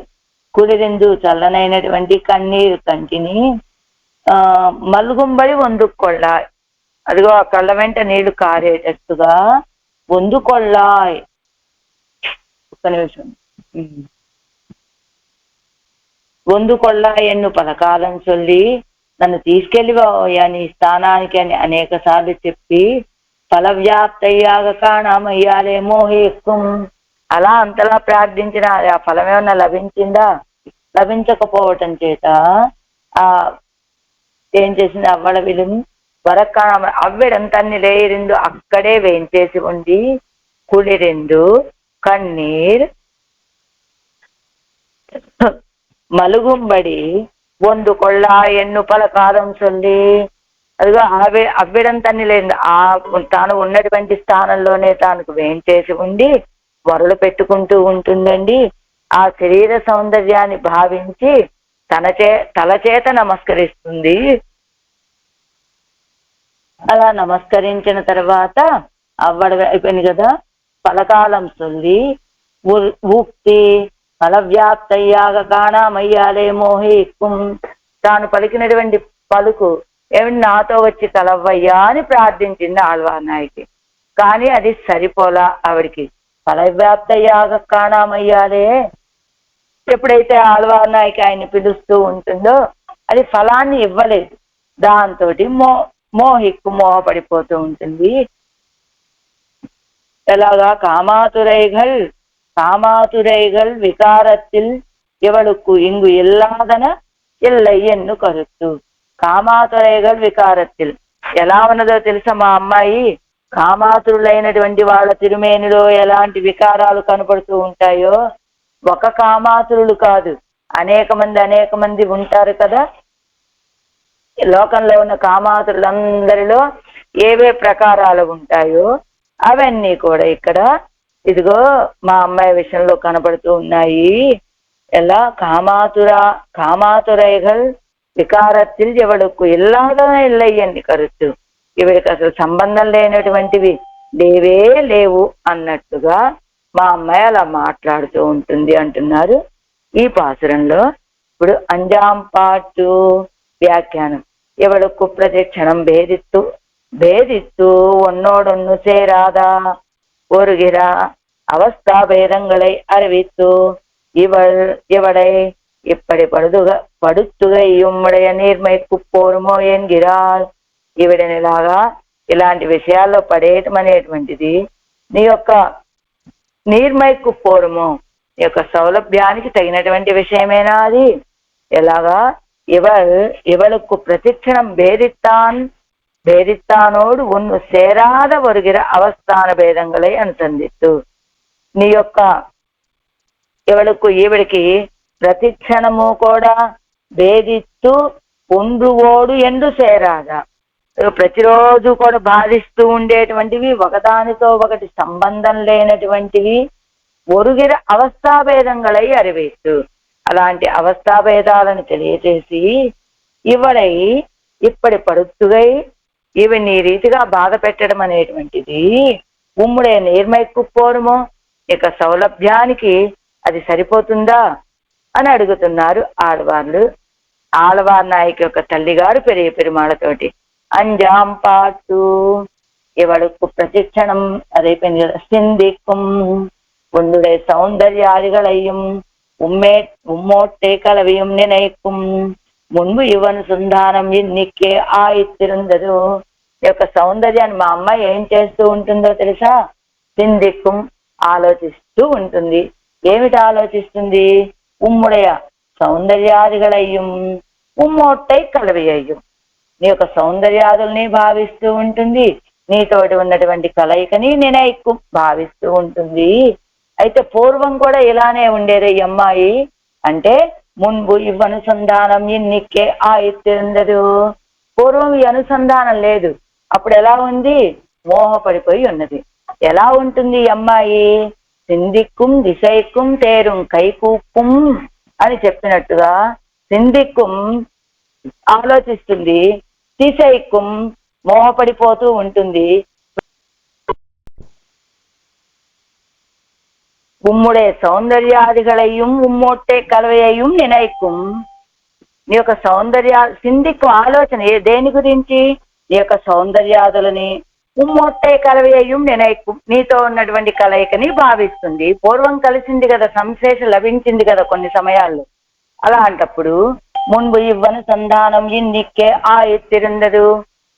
కులిరిందు చల్లనైనటువంటి కన్నీరు కంటిని, మలుగుంబడి వందుకొళ్ళాయ్, అదిగో ఆ కళ్ళ వెంట నీళ్లు కారేటట్టుగా వందుకొళ్ళాయ్. ఒక్క నిమిషం. వందుకొళ్ళాయ్ ఎన్ను పలకాలం చొల్లి నన్ను తీసుకెళ్ళిపోయా నీ స్థానానికి అని అనేక సార్లు చెప్పి, ఫలవ్యాప్తయ్యాగ కాణమయ్యాలేమో ఎక్కుం, అలా అంతలా ప్రార్థించిన ఆ ఫలం ఏమన్నా లభించిందా? లభించకపోవటం చేత ఆ ఏం చేసింది? అవ్వడ విలుని వరకాణ అవ్వడం తన్ని లేరిందు అక్కడే వేయించేసి ఉండి, కులిరిందు కన్నీర్ మలుగుంబడి వందు కొళ్ళ ఎన్ను పలకాలం చొల్లి, అదిగో అవ్వడం తన్ని లేదు ఆ తాను ఉన్నటువంటి స్థానంలోనే తాను వేయించేసి ఉండి వరలు పెట్టుకుంటూ ఉంటుందండి. ఆ శరీర సౌందర్యాన్ని భావించి తల చేత నమస్కరిస్తుంది. అలా నమస్కరించిన తర్వాత అవ్వడ అయిపోయింది కదా, పలకాలం చొల్లి ఊక్తి ఫలవ్యాప్తయ్యాగ కాణమయ్యాలేమో ఎక్కుం, తాను పలికినటువంటి పలుకు ఏమిటి? నాతో వచ్చి కలవ్వయ్యా అని ప్రార్థించింది ఆళ్వార్నాయకి. కానీ అది సరిపోలా ఆవిడికి. ఫలవ్యాప్తయ్యాగ కాణమయ్యాలే ఎప్పుడైతే ఆళ్వార్నాయకి ఆయన్ని పిలుస్తూ ఉంటుందో అది ఫలాన్ని ఇవ్వలేదు. దాంతో మోహిక్కు మోహపడిపోతూ ఉంటుంది. ఎలాగా? காமாதுரைகள் விகாரத்தில் இவளுக்கு இங்கு இல்லாதன இல்லை ఎన్ను కరుత్తు. కామాతురైగల్ వికారத்தில் ఎలా ఉన్నదో తెలుసా మా అమ్మాయి? కామాతురులైనటువంటి వాళ్ళ తిరుమేనిలో ఎలాంటి వికారాలు కనపడుతూ ఉంటాయో, ఒక కామాతురులు కాదు, అనేక మంది ఉంటారు కదా. లోకంలో ఉన్న కామాతురులందరిలో ఏవే ప్రకారాలు ఉంటాయో అవన్నీ కూడా ఇక్కడ ఇదిగో మా అమ్మాయి విషయంలో కనబడుతూ ఉన్నాయి. ఎలా? కామాతురైగల్ వికారத்தில் ఎవడుకు ఇల్లాదనే ఇల్లయ్యండి కరుత్తు, ఇవిడికి అసలు సంబంధం లేనటువంటివి లేవే లేవు అన్నట్టుగా మా అమ్మాయి అలా మాట్లాడుతూ ఉంటుంది అంటున్నారు ఈ పాసురంలో. ఇప్పుడు అంజాం పాటు వ్యాఖ్యానం. ఎవడుకు ప్రతిక్షణం பேதித்து ஒன்னோடொன்னு சேராதா ஒருகிறா அவஸ்தா பேதங்களை அறிவித்து இவடை இப்படி పడుతుగై ఉమ్మడయ నీర్మైకు పోరుమో ఎన్గిరాల్. ఈవిడనిలాగా ఇలాంటి విషయాల్లో పడేయటం అనేటువంటిది నీ యొక్క నీర్మైకు పోరుము, నీ యొక్క సౌలభ్యానికి తగినటువంటి విషయమేనా అది? ఎలాగా? ఇవளுக்கு ప్రతిక్షణం భేదిత్తానోడు ఒన్ను సేరాద ఒరుగిర అవస్థాన భేదంగలై అనుసంధిత్తు. నీ యొక్క ఇవளுకు ఈవిడికి ప్రతిక్షణము కూడా భేదిత్తు ఒండ్రువోడు ఎందు సేరాదా, ప్రతిరోజు కూడా బాధిస్తూ ఉండేటువంటివి, ఒకదానితో ఒకటి సంబంధం లేనటువంటివి, ఒరుగిర అవస్థాభేదంగలై అరివేస్తు, అలాంటి అవస్థాభేదాలను తెలియచేసి ఇవడై ఇప్పటి పడుతుగై ఇవిని ఈ రీతిగా బాధ పెట్టడం అనేటువంటిది ఉమ్ముడే నీర్మైక్కుపోరుమో, ఇక సౌలభ్యానికి అది సరిపోతుందా అని అడుగుతున్నారు ఆడవార్లు. ఆళ్వార్ నాయకి యొక్క తల్లిగారు పెరియ పెరుమాళతోటి. అంజాం పాటు ఇవడుకు ప్రతిక్షణం అదైపోయింది కదా. సిందిక్కుం ఉండుడే సౌందర్యాదిగళయ్యం உம்மோட்டே கலவையும் நினைக்கும் మున్పు ఇవను సంధానం ఎన్నికే ఆయిత్తిరుందదు. ఈ యొక్క సౌందర్యాన్ని మా అమ్మాయి ఏం చేస్తూ ఉంటుందో తెలుసా? సిందిక్కుం ఆలోచిస్తూ ఉంటుంది. ఏమిటి ఆలోచిస్తుంది? ఉమ్ముడయ సౌందర్యాదిగళయ్యం ఉమ్మోట్టై కలవయ్యం, నీ యొక్క సౌందర్యాదుల్ని భావిస్తూ ఉంటుంది, నీతోటి ఉన్నటువంటి కలయికని నినైక్కు భావిస్తూ ఉంటుంది. అయితే పూర్వం కూడా ఇలానే ఉండేది ఈ అమ్మాయి అంటే, మున్పు ఇవ్వనుసంధానం ఎన్నికే ఆయిత్తిరుందదు. పూర్వం ఈ అనుసంధానం లేదు. అప్పుడు ఎలా ఉంది? మోహపడిపోయి ఉన్నది. ఎలా ఉంటుంది ఈ అమ్మాయి? సిందిక్కుం దిశైక్కుం తేరుం కైకూక్కుం అని చెప్పినట్టుగా సిందిక్కుం ఆలోచిస్తుంది, దిశైక్కుం మోహపడిపోతూ ఉంటుంది. உம்முடைய சௌந்தர்யாதிகளையும் உம்மோட்டே కలవయையும் నినైக்கும். నీ యొక్క సింధిక్కు ఆలోచన దేని గురించి? నీ యొక్క సౌందర్యాదులని ఉమ్మొట్టే కలవయయం నినైக்கும், నీతో ఉన్నటువంటి కలయికని భావిస్తుంది. పూర్వం కలిసింది కదా, సంశేష లభించింది కదా కొన్ని సమయాల్లో. అలాంటప్పుడు మున్పు ఇవ్వనుసంధానం ఇన్నిక్కే ఆ ఎత్తిరుండదు.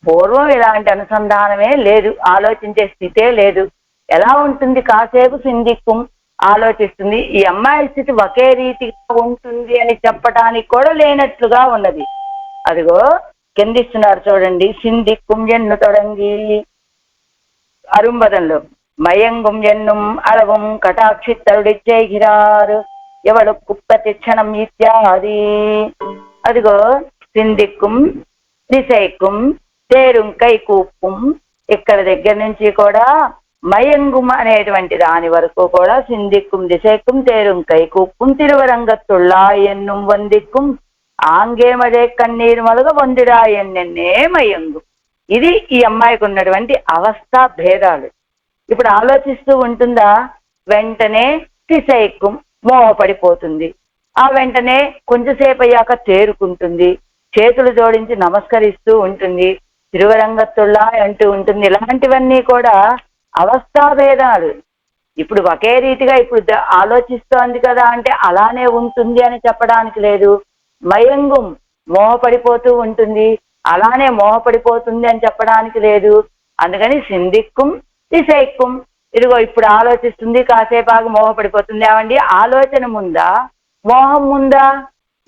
పూర్వం ఇలాంటి అనుసంధానమే లేదు, ఆలోచించే స్థితే లేదు. ఎలా ఉంటుంది? కాసేపు సింధిక్కుం ఆలోచిస్తుంది. ఈ అమ్మాయి స్థితి ఒకే రీతిగా ఉంటుంది అని చెప్పడానికి కూడా లేనట్లుగా ఉన్నది. అదిగో కిందిస్తున్నారు చూడండి. సింధిక్కుం ఎన్ను తొడంగి అరుంబదంలో మయంగుం ఎన్నుం అళవం కటాక్షి తరుడిచ్చేగిరారు ఎవడు కుప్పతిక్షణం ఇత్యాది. అదిగో సింధిక్కుం దిశైక్కుం తేరుంకై కూప్పుం, ఇక్కడ దగ్గర నుంచి కూడా మయంగుం అనేటువంటి దాని వరకు కూడా సింధిక్కుం దిశైక్కుం తేరుంకై కూప్పుం తిరువరంగత్తుళ్ళా ఎన్నుం వందిక్కుం ఆంగేమడే కన్నీరు మలుగ వందిరా ఎన్నెన్నే మయంగు. ఇది ఈ అమ్మాయికి ఉన్నటువంటి అవస్థా భేదాలు. ఇప్పుడు ఆలోచిస్తూ ఉంటుందా? వెంటనే దిశైక్కుం మోహపడిపోతుంది. ఆ వెంటనే కొంచెంసేపు అయ్యాక తేరుకుంటుంది, చేతులు జోడించి నమస్కరిస్తూ ఉంటుంది, తిరువరంగత్తుళ్ళా అంటూ ఉంటుంది. ఇలాంటివన్నీ కూడా అవస్థాభేదాలు. ఇప్పుడు ఒకే రీతిగా ఇప్పుడు ఆలోచిస్తోంది కదా అంటే అలానే ఉంటుంది అని చెప్పడానికి లేదు. మయంగుం మోహపడిపోతూ ఉంటుంది, అలానే మోహపడిపోతుంది అని చెప్పడానికి లేదు. అందుకని సింధిక్కుం దిశైక్కుం, ఇదిగో ఇప్పుడు ఆలోచిస్తుంది, కాసేపు ఆగి మోహపడిపోతుంది. ఏమండి, ఆలోచన ముందా మోహం ముందా?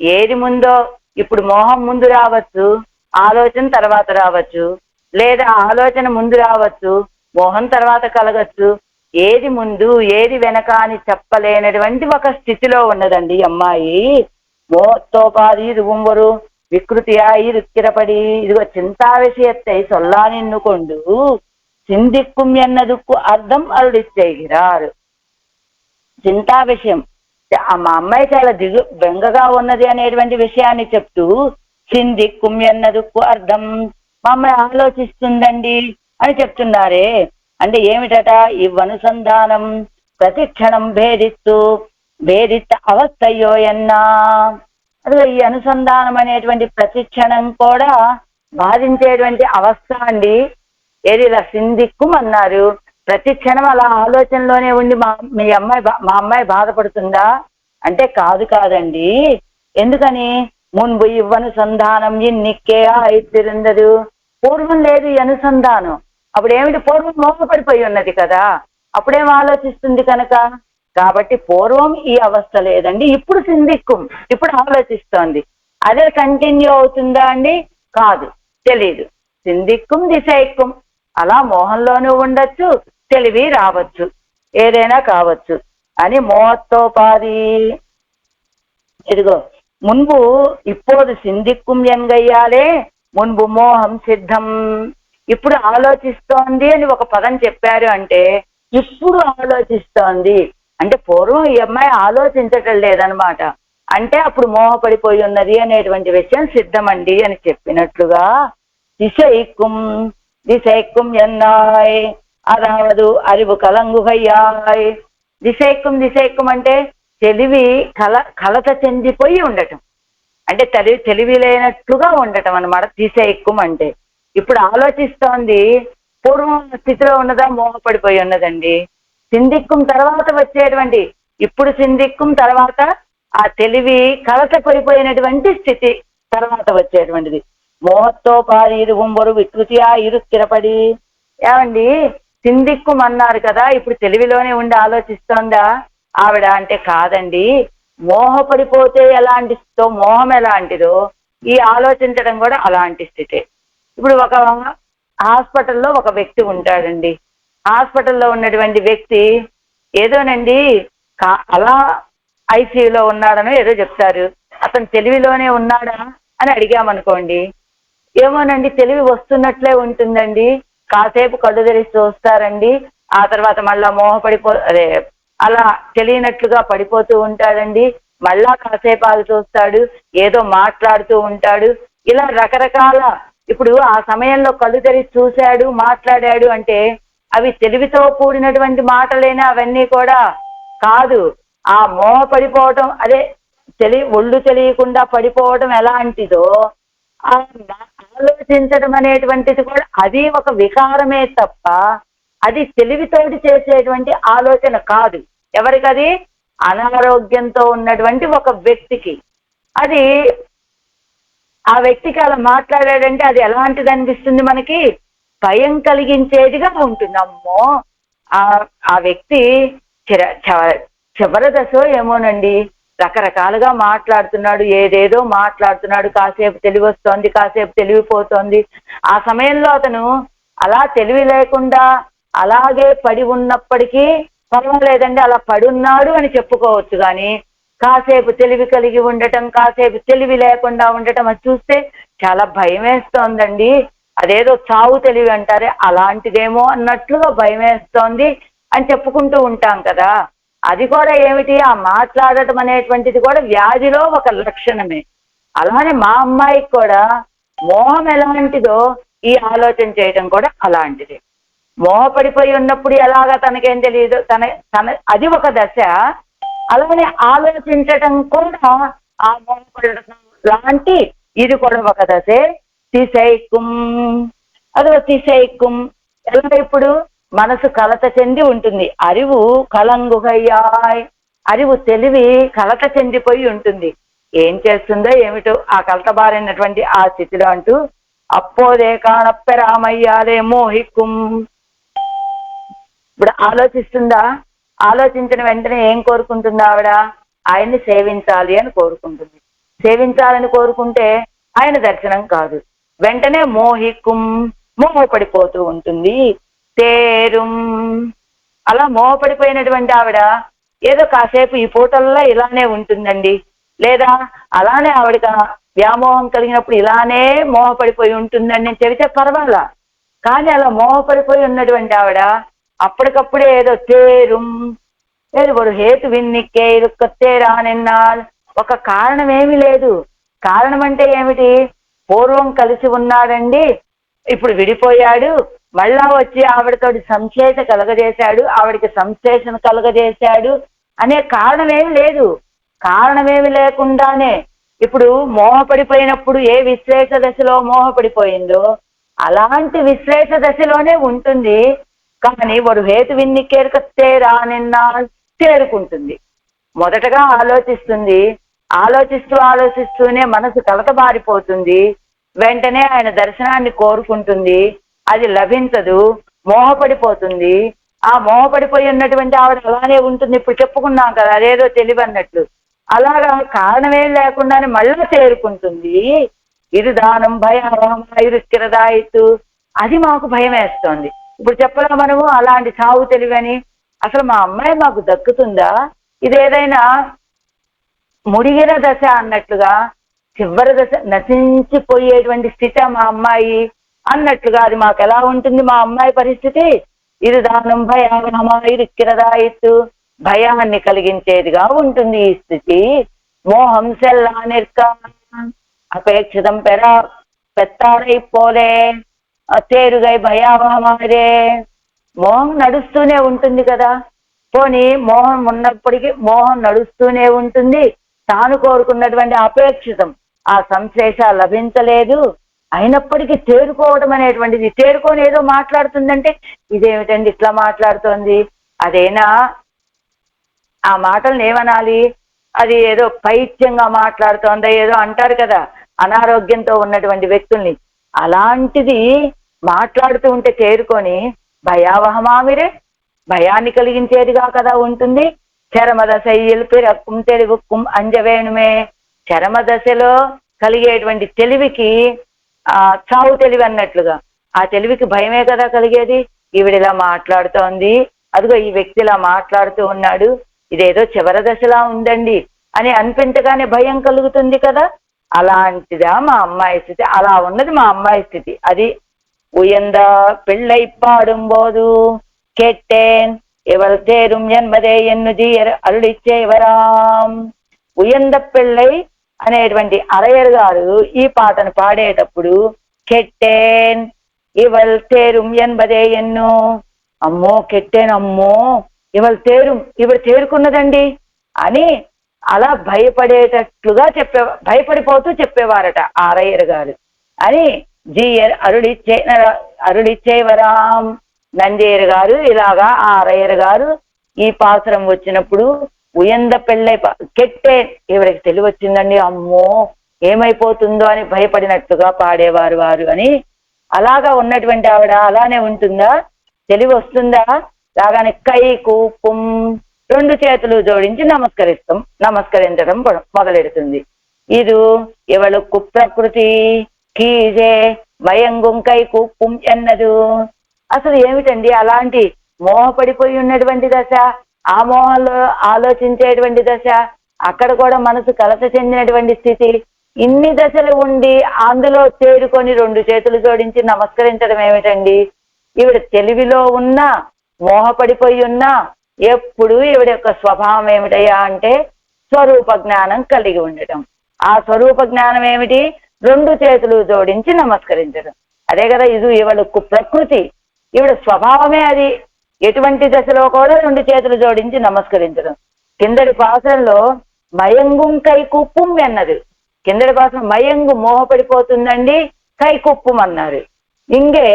ఏది ముందో? ఇప్పుడు మోహం ముందు రావచ్చు, ఆలోచన తర్వాత రావచ్చు, లేదా ఆలోచన ముందు రావచ్చు, మోహం తర్వాత కలగచ్చు. ఏది ముందు ఏది వెనక అని చెప్పలేనటువంటి ఒక స్థితిలో ఉన్నదండి ఈ అమ్మాయి. మోహత్తోపాది రువుంవరు వికృతియాయి రుక్కిరపడి ఇదిగో చింతా విషయత్తై సొల్లా నిన్నుకొండు సింధిక్కుం ఎన్నదుక్కు అర్థం అరుడిచ్చేగిరారు. చింతా విషయం, మా అమ్మాయి చాలా బెంగగా ఉన్నది అనేటువంటి విషయాన్ని చెప్తూ సింధిక్కుం ఎన్నదుక్కు అర్థం, మా అమ్మాయి ఆలోచిస్తుందండి అని చెప్తున్నారే. అంటే ఏమిటట? ఇవ్వనుసంధానం ప్రతిక్షణం భేదిత్త అవస్థయో ఎన్నా. అదే ఈ అనుసంధానం అనేటువంటి ప్రతిక్షణం కూడా బాధించేటువంటి అవస్థ అండి. ఏది ఇలా సింధిక్కుం అన్నారు, ప్రతిక్షణం అలా ఆలోచనలోనే ఉండి మా అమ్మాయి బాధపడుతుందా అంటే కాదండి. ఎందుకని? మున్పు ఇవ్వనుసంధానం ఇన్నిక్కే అయితిరుందదు. పూర్వం లేదు ఈ అనుసంధానం. అప్పుడు ఏమిటి? పూర్వం మోహపడిపోయి ఉన్నది కదా, అప్పుడేం ఆలోచిస్తుంది కనుక. కాబట్టి పూర్వం ఈ అవస్థ లేదండి, ఇప్పుడు సింధిక్కుం, ఇప్పుడు ఆలోచిస్తోంది. అదే కంటిన్యూ అవుతుందా అండి? కాదు, తెలీదు. సింధిక్కుం దిశైక్కుం, అలా మోహంలోనూ ఉండొచ్చు, తెలివి రావచ్చు, ఏదైనా కావచ్చు అని మోహత్తోపాది. ఇదిగో మున్పు ఇప్పోదు సింధిక్కుం ఎన్గయ్యాలే మున్పు మోహం సిద్ధం. ఇప్పుడు ఆలోచిస్తోంది అని ఒక పదం చెప్పారు అంటే ఇప్పుడు ఆలోచిస్తోంది అంటే పూర్వం ఈ అమ్మాయి ఆలోచించటం లేదనమాట. అంటే అప్పుడు మోహపడిపోయి ఉన్నది అనేటువంటి విషయం సిద్ధమండి అని చెప్పినట్లుగా దిశైక్కుం ఎన్నాయ్ అదావదు అరివు కలంగుహయ్యాయ్. దిశైక్కుం అంటే తెలివి కలత చెందిపోయి ఉండటం, అంటే తెలివి లేనట్లుగా ఉండటం అన్నమాట దిశైక్కుం అంటే. ఇప్పుడు ఆలోచిస్తోంది, పూర్వం స్థితిలో ఉన్నదా? మోహపడిపోయి ఉన్నదండి. సింధిక్కుం తర్వాత వచ్చేటువంటి, ఇప్పుడు సింధిక్కుం తర్వాత ఆ తెలివి కలత పడిపోయినటువంటి స్థితి తర్వాత వచ్చేటువంటిది. మోహత్తోపాది ఇరువుంబరు వికృతియా స్థిరపడి. ఏమండి, సింధిక్కుం అన్నారు కదా, ఇప్పుడు తెలివిలోనే ఉండి ఆలోచిస్తోందా ఆవిడ అంటే కాదండి. మోహపడిపోతే ఎలాంటి స్థితో, మోహం ఎలాంటిదో ఈ ఆలోచించడం కూడా అలాంటి స్థితే. ఇప్పుడు ఒక హాస్పిటల్లో ఒక వ్యక్తి ఉంటాడండి. హాస్పిటల్లో ఉన్నటువంటి వ్యక్తి ఏదోనండి అలా ఐసీయూలో ఉన్నాడనో ఏదో చెప్తారు. అతను తెలివిలోనే ఉన్నాడా అని అడిగామనుకోండి, ఏమోనండి తెలివి వస్తున్నట్లే ఉంటుందండి, కాసేపు కళ్ళు తెరిచి చూస్తారండి, ఆ తర్వాత మళ్ళా అలా తెలియనట్లుగా పడిపోతూ ఉంటాడండి, మళ్ళా కాసేపు ఆగి చూస్తాడు, ఏదో మాట్లాడుతూ ఉంటాడు. ఇలా రకరకాల, ఇప్పుడు ఆ సమయంలో కళ్ళు తెరిచి చూశాడు, మాట్లాడాడు అంటే అవి తెలివితో కూడినటువంటి మాటలైనా అవన్నీ కూడా కాదు. ఆ మోహపడిపోవటం అదే ఒళ్ళు తెలియకుండా పడిపోవడం ఎలాంటిదో ఆ ఆలోచించడం అనేటువంటిది కూడా అది ఒక వికారమే తప్ప అది తెలివితోటి చేసేటువంటి ఆలోచన కాదు. ఎవరికది? అనారోగ్యంతో ఉన్నటువంటి ఒక వ్యక్తికి. అది ఆ వ్యక్తికి అలా మాట్లాడాడంటే అది ఎలాంటిది అనిపిస్తుంది మనకి? భయం కలిగించేదిగా ఉంటుంది. అమ్మో ఆ వ్యక్తి చివరి దశో ఏమోనండి, రకరకాలుగా మాట్లాడుతున్నాడు, ఏదేదో మాట్లాడుతున్నాడు, కాసేపు తెలివి వస్తోంది, కాసేపు తెలివిపోతోంది. ఆ సమయంలో అతను అలా తెలివి లేకుండా అలాగే పడి ఉన్నప్పటికీ పర్వాలేదండి, అలా పడి ఉన్నాడు అని చెప్పుకోవచ్చు. కానీ కాసేపు తెలివి కలిగి ఉండటం, కాసేపు తెలివి లేకుండా ఉండటం అది చూస్తే చాలా భయం వేస్తోందండి. అదేదో చావు తెలివి అంటారే అలాంటిదేమో అన్నట్లుగా భయం వేస్తోంది అని చెప్పుకుంటూ ఉంటాం కదా. అది కూడా ఏమిటి? ఆ మాట్లాడటం అనేటువంటిది కూడా వ్యాధిలో ఒక లక్షణమే. అలానే మా అమ్మాయికి కూడా మోహం ఎలాంటిదో ఈ ఆలోచన చేయటం కూడా అలాంటిది. మోహపడిపోయి ఉన్నప్పుడు ఎలాగా తనకేం తెలియదు, అది ఒక దశ. అలానే ఆలోచించటం కూడా ఆ మోహపడటం లాంటి ఇది కూడా ఒక దశే. తిసైకుం, అదో తిసైకుం. ఎలా? ఇప్పుడు మనసు కలత చెంది ఉంటుంది. అరివు కలంగుగయ్యాయ్, అరివు తెలివి కలత చెందిపోయి ఉంటుంది. ఏం చేస్తుందో ఏమిటో ఆ కలత బారైనటువంటి ఆ స్థితిలో అంటూ అప్పోదే కానప్పెరామయ్యాదే మోహిక్కుం. ఇప్పుడు ఆలోచిస్తుందా? ఆలోచించిన వెంటనే ఏం కోరుకుంటుంది ఆవిడ? ఆయన్ని సేవించాలి అని కోరుకుంటుంది. సేవించాలని కోరుకుంటే ఆయన దర్శనం కాదు, వెంటనే మోహిక్కుం, మోహపడిపోతూ ఉంటుంది. తేరుం, అలా మోహపడిపోయినటువంటి ఆవిడ ఏదో కాసేపు ఈ పూటల్లో ఇలానే ఉంటుందండి, లేదా అలానే ఆవిడకి వ్యామోహం కలిగినప్పుడు ఇలానే మోహపడిపోయి ఉంటుందని నేను చెబితే పర్వాలా. కానీ అలా మోహపడిపోయి ఉన్నటువంటి ఆవిడ అప్పటికప్పుడే ఏదో తేరుం, లేదు వాడు హేతు విన్నిక్కే ఇరుక్కతే రానిన్నాడు, ఒక కారణం ఏమీ లేదు. కారణం అంటే ఏమిటి? పూర్వం కలిసి ఉన్నాడండి, ఇప్పుడు విడిపోయాడు, మళ్ళా వచ్చి ఆవిడతోటి సంశ్లేష కలగజేశాడు, ఆవిడికి సంశ్లేషణ కలగజేశాడు అనే కారణమేమి లేదు. కారణమేమి లేకుండానే ఇప్పుడు మోహపడిపోయినప్పుడు ఏ విశ్లేష దశలో మోహపడిపోయిందో అలాంటి విశ్లేష దశలోనే ఉంటుంది. కానీ వాడు హేతు విన్నికేరుకతే రానిన్నా చేరుకుంటుంది. మొదటగా ఆలోచిస్తుంది, ఆలోచిస్తూనే మనసు కలతబారిపోతుంది. వెంటనే ఆయన దర్శనాన్ని కోరుకుంటుంది, అది లభించదు, మోహపడిపోతుంది. ఆ మోహపడిపోయి ఉన్నటువంటి ఆవిడ అలానే ఉంటుంది. ఇప్పుడు చెప్పుకున్నాం కదా, అదేదో తెలివి అన్నట్లు. అలాగా కారణమేం లేకుండానే మళ్ళీ చేరుకుంటుంది. ఇది దానం భయాయిరుక్కిరదాయితు, అది మాకు భయం వేస్తోంది. ఇప్పుడు చెప్పలా మనము అలాంటి చావు తెలివని. అసలు మా అమ్మాయి మాకు దక్కుతుందా? ఇదేదైనా ముడిగిన దశ అన్నట్లుగా, చివరి దశ నశించిపోయేటువంటి స్థితి మా అమ్మాయి అన్నట్లుగా అది మాకు ఎలా ఉంటుంది మా అమ్మాయి పరిస్థితి? ఇది దానం భయాయిరుక్కిరదాయితు, భయాన్ని కలిగించేదిగా ఉంటుంది ఈ స్థితి. మోహం సెల్లా నిర్క అపేక్షితం పెత్తారైపోలే తేరుగై భయావహమారే. మోహం నడుస్తూనే ఉంటుంది కదా. పోనీ మోహం ఉన్నప్పటికీ మోహం నడుస్తూనే ఉంటుంది. తాను కోరుకున్నటువంటి అపేక్షితం ఆ సంశ్లేష లభించలేదు, అయినప్పటికీ తేరుకోవడం అనేటువంటిది, తేరుకొని ఏదో మాట్లాడుతుందంటే ఇదేమిటండి ఇట్లా మాట్లాడుతోంది? అదేనా? ఆ మాటలను ఏమనాలి? అది ఏదో పైత్యంగా మాట్లాడుతోందా ఏదో అంటారు కదా అనారోగ్యంతో ఉన్నటువంటి వ్యక్తుల్ని. అలాంటిది మాట్లాడుతూ ఉంటే చేరుకొని భయావహమామిరే, భయాన్ని కలిగించేదిగా కదా ఉంటుంది. చరమదశయ్యలు పిరక్కుం తెలివిక్కుం అంజవేణుమే. చరమ దశలో కలిగేటువంటి తెలివికి చావు తెలివి అన్నట్లుగా ఆ తెలివికి భయమే కదా కలిగేది. ఈవిడిలా మాట్లాడుతోంది, అదిగో ఈ వ్యక్తి ఇలా మాట్లాడుతూ ఉన్నాడు, ఇదేదో చివరి దశలా ఉందండి అని అనిపించగానే భయం కలుగుతుంది కదా. అలాంటిదా మా అమ్మాయి స్థితి? అలా ఉన్నది మా అమ్మాయి స్థితి. అది ఉయంద పిళ్ళై పాడుంబోదు కెట్టేన్ ఎవరు తేరుం ఎన్మదే ఎన్నుది అరుడిచ్చే ఎవరాం. ఉయంద పిళ్ళై అనేటువంటి అరయర్ గారు ఈ పాటను పాడేటప్పుడు కెట్టేన్ ఇవల్ తేరుం ఎన్బదే ఎన్ను, అమ్మో కెట్టేన్, అమ్మో ఇవిడ తేరుకున్నదండి అని అలా భయపడేటట్లుగా భయపడిపోతూ చెప్పేవారట ఆరయ్యర్ గారు అని జీయర్ అరుడిచ్చేవరాం నంజయ్యర్ గారు. ఇలాగా ఆరయ్యర్ గారు ఈ పాసురం వచ్చినప్పుడు ఉయంద పెళ్ళై కెట్టే ఇవిడికి తెలివి వచ్చిందండి, అమ్మో ఏమైపోతుందో అని భయపడినట్టుగా పాడేవారు వారు అని. అలాగా ఉన్నటువంటి ఆవిడ అలానే ఉంటుందా, తెలివి వస్తుందా? లాగానే కై కూపుం రెండు చేతులు జోడించి నమస్కరించడం మొదలెడుతుంది. ఇది ఇవಳು కుప్రకృతి కీజే మయంగుం కై కూపుం ఎన్నదు. అసలు ఏమిటండి అలాంటి మోహపడిపోయి ఉన్నటువంటి దశ, ఆ మోహంలో ఆలోచించేటువంటి దశ, అక్కడ కూడా మనసు కలత చెందినటువంటి స్థితి, ఇన్ని దశలు ఉండి అందులో చేరుకొని రెండు చేతులు జోడించి నమస్కరించడం ఏమిటండి? ఈవిడ తెలివిలో ఉన్నా మోహపడిపోయి ఉన్నా ఎప్పుడు ఈవిడ యొక్క స్వభావం ఏమిటయ్యా అంటే స్వరూప జ్ఞానం కలిగి ఉండటం. ఆ స్వరూప జ్ఞానం ఏమిటి? రెండు చేతులు జోడించి నమస్కరించడం. అదే కదా ఇది ఇవళకు ప్రకృతి, ఈవిడ స్వభావమే అది. ఎటువంటి దశలో కూడా రెండు చేతులు జోడించి నమస్కరించడం. కిందటి పాసంలో మయంగుం కైకుప్పుం అన్నది. కిందటి పాసం మయంగు మోహపడిపోతుందండి, కైకుప్పుం అన్నారు. ఇంగే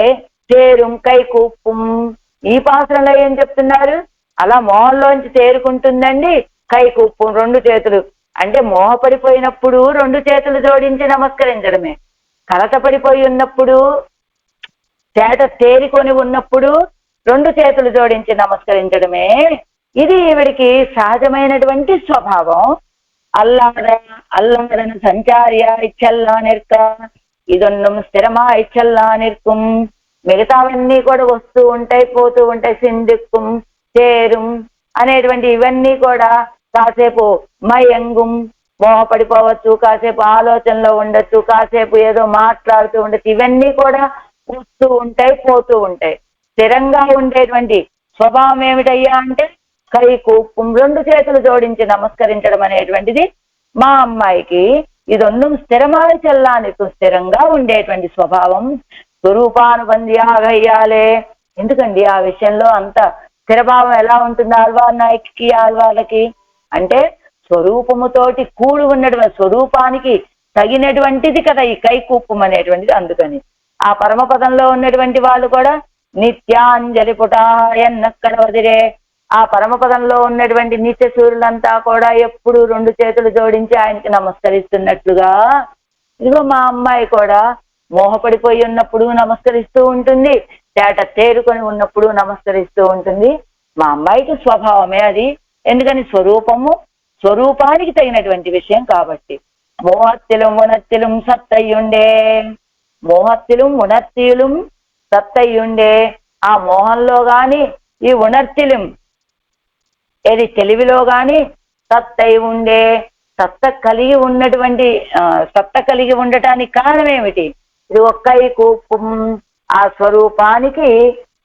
చేరుం కైకుప్పుం. ఈ పాసంలో ఏం చెప్తున్నారు? అలా మోహంలోంచి తేరుకుంటుందండి, కైకుప్పుం రెండు చేతులు. అంటే మోహపడిపోయినప్పుడు రెండు చేతులు జోడించి నమస్కరించడమే, కలతపడిపోయి ఉన్నప్పుడు చేత తేరికొని ఉన్నప్పుడు రెండు చేతులు జోడించి నమస్కరించడమే. ఇది ఈవిడికి సహజమైనటువంటి స్వభావం. అల్లాడన సంచార్య ఇచ్చల్లా నిற்க ఇదొన్నం స్థిరమా ఇచ్చల్లా నిற்கும். మిగతావన్నీ కూడా వస్తూ ఉంటాయి, పోతూ ఉంటాయి. సిందిక్కుం చేరుం అనేటువంటి ఇవన్నీ కూడా కాసేపు మయంగుం మోహపడిపోవచ్చు, కాసేపు ఆలోచనలో ఉండొచ్చు, కాసేపు ఏదో మాట్లాడుతూ ఉండొచ్చు. ఇవన్నీ కూడా వస్తూ ఉంటాయి, పోతూ ఉంటాయి. స్థిరంగా ఉండేటువంటి స్వభావం ఏమిటయ్యా అంటే కై కూపుం రెండు చేతులు జోడించి నమస్కరించడం అనేటువంటిది మా అమ్మాయికి ఇదొన్నం స్థిరమైన చెల్లానికి స్థిరంగా ఉండేటువంటి స్వభావం. స్వరూపానుబంధియాగయ్యాలే. ఎందుకండి ఆ విషయంలో అంత స్థిరభావం ఎలా ఉంటుంది ఆళ్వార్ నాయకి ఆళ్వార్లకి అంటే స్వరూపముతోటి కూడి ఉన్నటువంటి స్వరూపానికి తగినటువంటిది కదా ఈ కైకూపం అనేటువంటిది. అందుకని ఆ పరమపదంలో ఉన్నటువంటి వాళ్ళు కూడా నిత్యాంజలి పుటాయన్నక్కడ వదిలే ఆ పరమపదంలో ఉన్నటువంటి నిత్య సూర్యులంతా కూడా ఎప్పుడు రెండు చేతులు జోడించి ఆయనకి నమస్కరిస్తున్నట్లుగా ఇదిగో మా అమ్మాయి కూడా మోహపడిపోయి ఉన్నప్పుడు నమస్కరిస్తూ ఉంటుంది, తేట తేరుకొని ఉన్నప్పుడు నమస్కరిస్తూ ఉంటుంది. మా అమ్మాయికి స్వభావమే అది. ఎందుకని స్వరూపానికి తగినటువంటి విషయం కాబట్టి. మోహత్తిலும் ఉనత్తిலும் సత్తయ్యుండే, మోహత్తిலும் ఉనర్తిலும் సత్తయ్యుండే. ఆ మోహంలో గాని ఈ ఉనర్తిలం ఏది తెలివిలో గాని సత్తై ఉండే. సత్త కలిగి ఉండటానికి కారణం ఏమిటి? ఇది ఒక్కై కూపం ఆ స్వరూపానికి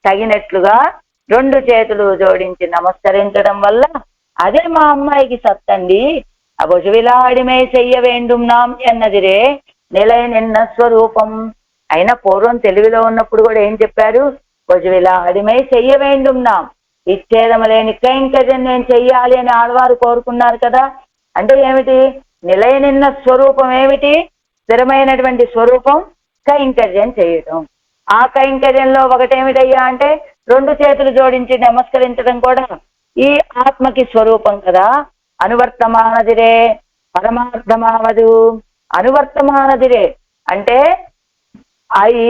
తగినట్లుగా రెండు చేతులు జోడించి నమస్కరించడం వల్ల అదే మా అమ్మాయికి సత్తండి. అబొజువిలాడిమే చెయ్య వేండుం నాం ఎన్నదిరే నిలయ నిన్న స్వరూపం. అయినా పూర్వం తెలివిలో ఉన్నప్పుడు కూడా ఏం చెప్పారు? బొజువిలాడిమే చెయ్య వేండుం నాం, ఇచ్చేదమ లేని కైంకర్యం నేను చెయ్యాలి అని ఆడవారు కోరుకున్నారు కదా. అంటే ఏమిటి? నిలయ నిన్న స్వరూపం ఏమిటి? స్థిరమైనటువంటి స్వరూపం కైంకర్యం చేయటం. ఆ కైంకర్యంలో ఒకటేమిటయ్యా అంటే రెండు చేతులు జోడించి నమస్కరించడం కూడా ఈ ఆత్మకి స్వరూపం కదా. అనువర్తమానదిరే పరమార్థమావదు. అనువర్తమానదిరే అంటే ఈ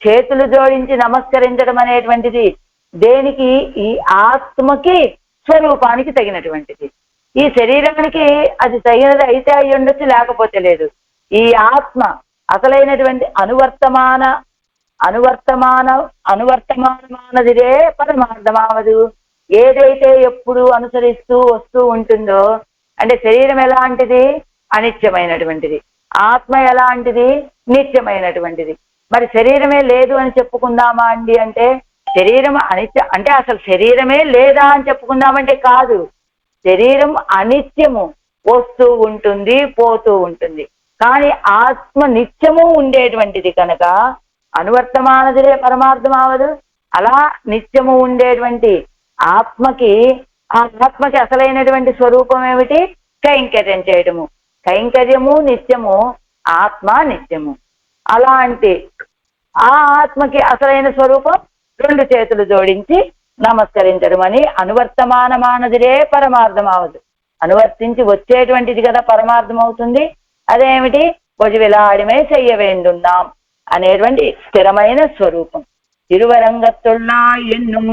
చేతులు జోడించి నమస్కరించడం అనేటువంటిది దేనికి? ఈ ఆత్మకి స్వరూపానికి తగినటువంటిది. ఈ శరీరానికి అది తగినది అయితే అయి ఉండొచ్చు, లేకపోతే లేదు. ఈ ఆత్మ అసలైనటువంటి అనువర్తమానదిరే పరమార్థమావదు. ఏదైతే ఎప్పుడు అనుసరిస్తూ వస్తూ ఉంటుందో అంటే శరీరం ఎలాంటిది? అనిత్యమైనటువంటిది. ఆత్మ ఎలాంటిది? నిత్యమైనటువంటిది. మరి శరీరమే లేదు అని చెప్పుకుందామా అండి అంటే శరీరం అనిత్య అంటే అసలు శరీరమే లేదా అని చెప్పుకుందామంటే కాదు. శరీరం అనిత్యము, వస్తూ ఉంటుంది, పోతూ ఉంటుంది. కానీ ఆత్మ నిత్యము ఉండేటువంటిది కనుక అనువర్తమానదిరే పరమార్థమావదు. అలా నిత్యము ఉండేటువంటి ఆత్మకి ఆ ఆత్మకి అసలైనటువంటి స్వరూపం ఏమిటి? కైంకర్యం చేయడము. కైంకర్యము నిత్యము, ఆత్మ నిత్యము. అలాంటి ఆ ఆత్మకి అసలైన స్వరూపం 2 చేతులు జోడించి నమస్కరించడం అని అనువర్తమానమానదిరే పరమార్థం అవదు. అనువర్తించి వచ్చేటువంటిది కదా పరమార్థం అవుతుంది. అదేమిటి? పొజివిలాడిమే చెయ్య వేండున్నాం అనేటువంటి స్థిరమైన స్వరూపం. తిరువరంగత్తుల్లా ఎన్నుం.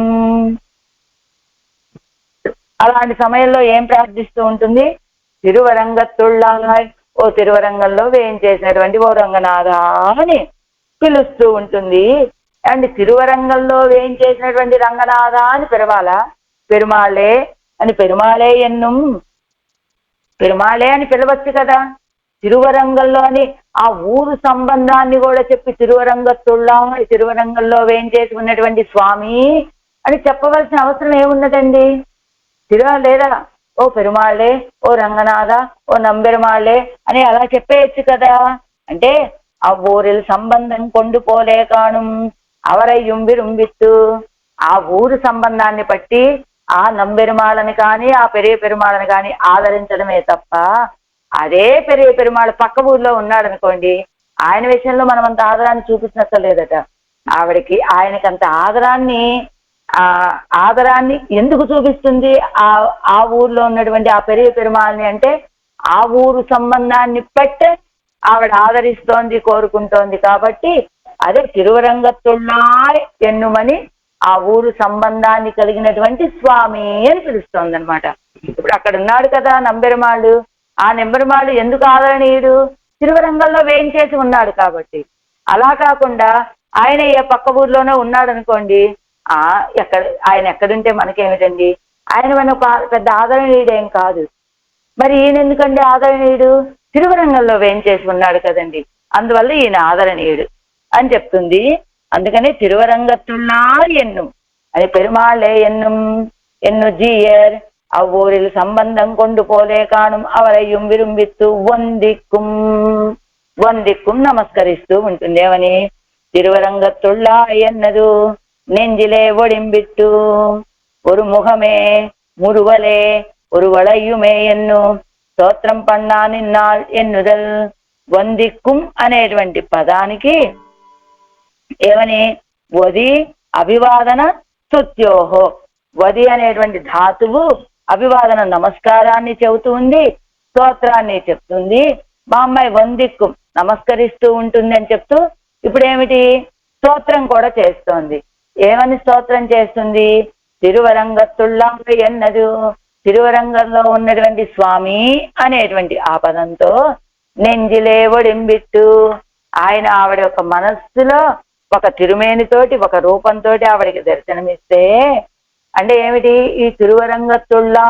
అలాంటి సమయంలో ఏం ప్రార్థిస్తూ ఉంటుంది? తిరువరంగత్తుల్లా, ఓ తిరువరంగంలో వేయించేసినటువంటి ఓ రంగనాథ అని పిలుస్తూ ఉంటుంది. అండ్ తిరువరంగంలో వేయించేసినటువంటి రంగనాథ అని పిలవాలా? పెరుమాళే అని, పెరుమాళే ఎన్నుం, పెరుమాళే అని పిలవచ్చు కదా. తిరువరంగంలో అని ఆ ఊరు సంబంధాన్ని కూడా చెప్పి తిరువరంగత్తుల్లా, తిరువరంగంలో వేయించేసి ఉన్నటువంటి స్వామి అని చెప్పవలసిన అవసరం ఏమున్నదండి? లేదా ఓ పెరుమాళే, ఓ రంగనాథ, ఓ నంబెరుమాళే అని అలా చెప్పేయచ్చు కదా. అంటే ఆ ఊరిల్ సంబంధం కొండుపోలే కాణం అవరయ్యం విరుంబిత్తు, ఆ ఊరు సంబంధాన్ని బట్టి ఆ నంబెరుమాళని కానీ ఆ పెరియ పెరుమాళని కానీ ఆదరించడమే తప్ప, అదే పెరియ పెరుమాళ పక్క ఊర్లో ఉన్నాడు అనుకోండి, ఆయన విషయంలో మనం అంత ఆదరాన్ని చూపించినట్టు లేదట. ఆవిడకి ఆయనకి అంత ఆదరాన్ని ఎందుకు చూపిస్తుంది ఆ ఊర్లో ఉన్నటువంటి ఆ పెరియ పెరుమాళని అంటే, ఆ ఊరు సంబంధాన్ని బట్టే ఆవిడ ఆదరిస్తోంది, కోరుకుంటోంది. కాబట్టి అదే తిరువరంగత్తుల్లా ఎన్నుమని ఆ ఊరు సంబంధాన్ని కలిగినటువంటి స్వామి అని పిలుస్తోంది అనమాట. ఇప్పుడు అక్కడ ఉన్నాడు కదా నంబెరుమాళ్ళు. ఆ నెంబెరుమాళ్ళు ఎందుకు ఆదరణీయుడు? తిరువరంగంలో వేయించేసి ఉన్నాడు కాబట్టి. అలా కాకుండా ఆయన ఏ పక్క ఊర్లోనే ఉన్నాడు అనుకోండి, ఆయన ఎక్కడుంటే మనకేమిటండి? ఆయన మన పెద్ద ఆదరణీయుడేం కాదు. మరి ఈయన ఎందుకండి ఆదరణీయుడు? తిరువరంగంలో వేయించేసి ఉన్నాడు కదండి, అందువల్ల ఈయన ఆదరణీయుడు అని చెప్తుంది. అందుకని తిరువరంగత్తుల్లా ఎన్నుం అని పెరుమాళే ఎన్నుం ఎన్ను జీయర్ అవ్వూరిల్ సంబంధం కొండు పోలే కాణం అవరయ్యం విరుంబిత్తు వందిక్కుం, వందిక్కుం నమస్కరిస్తూ ఉంటుంది. ఏమని? తిరువరంగత్తుల్లా ఎన్నదు நெஞ்சிலே ஒடிம்பிட்டு ஒரு முகமே முருவலே ஒரு వళయ్యుమే ఎన్ను స్తోత్రం పన్నా నిన్నాళ్ ఎన్నుదల్. వందిక్కుం అనేటువంటి పదానికి ఏమని? వది అభివాదన స్తుత్యోహో. వది అనేటువంటి ధాతువు అభివాదన నమస్కారాన్ని చెబుతూ ఉంది, స్తోత్రాన్ని చెప్తుంది. మా అమ్మాయి వందిక్కుం నమస్కరిస్తూ ఉంటుంది అని చెప్తూ ఇప్పుడేమిటి? స్తోత్రం కూడా చేస్తోంది. ఏమని స్తోత్రం చేస్తుంది? తిరువరంగత్తుల్లా ఎన్నదు, తిరువరంగంలో ఉన్నటువంటి స్వామి అనేటువంటి ఆ పదంతో నెంజిలే ఒడింబిట్టు, ఆయన ఆవిడ యొక్క మనస్సులో ఒక తిరుమేనితోటి ఒక రూపంతో ఆవిడకి దర్శనమిస్తే, అంటే ఏమిటి? ఈ తిరువరంగత్తుల్లా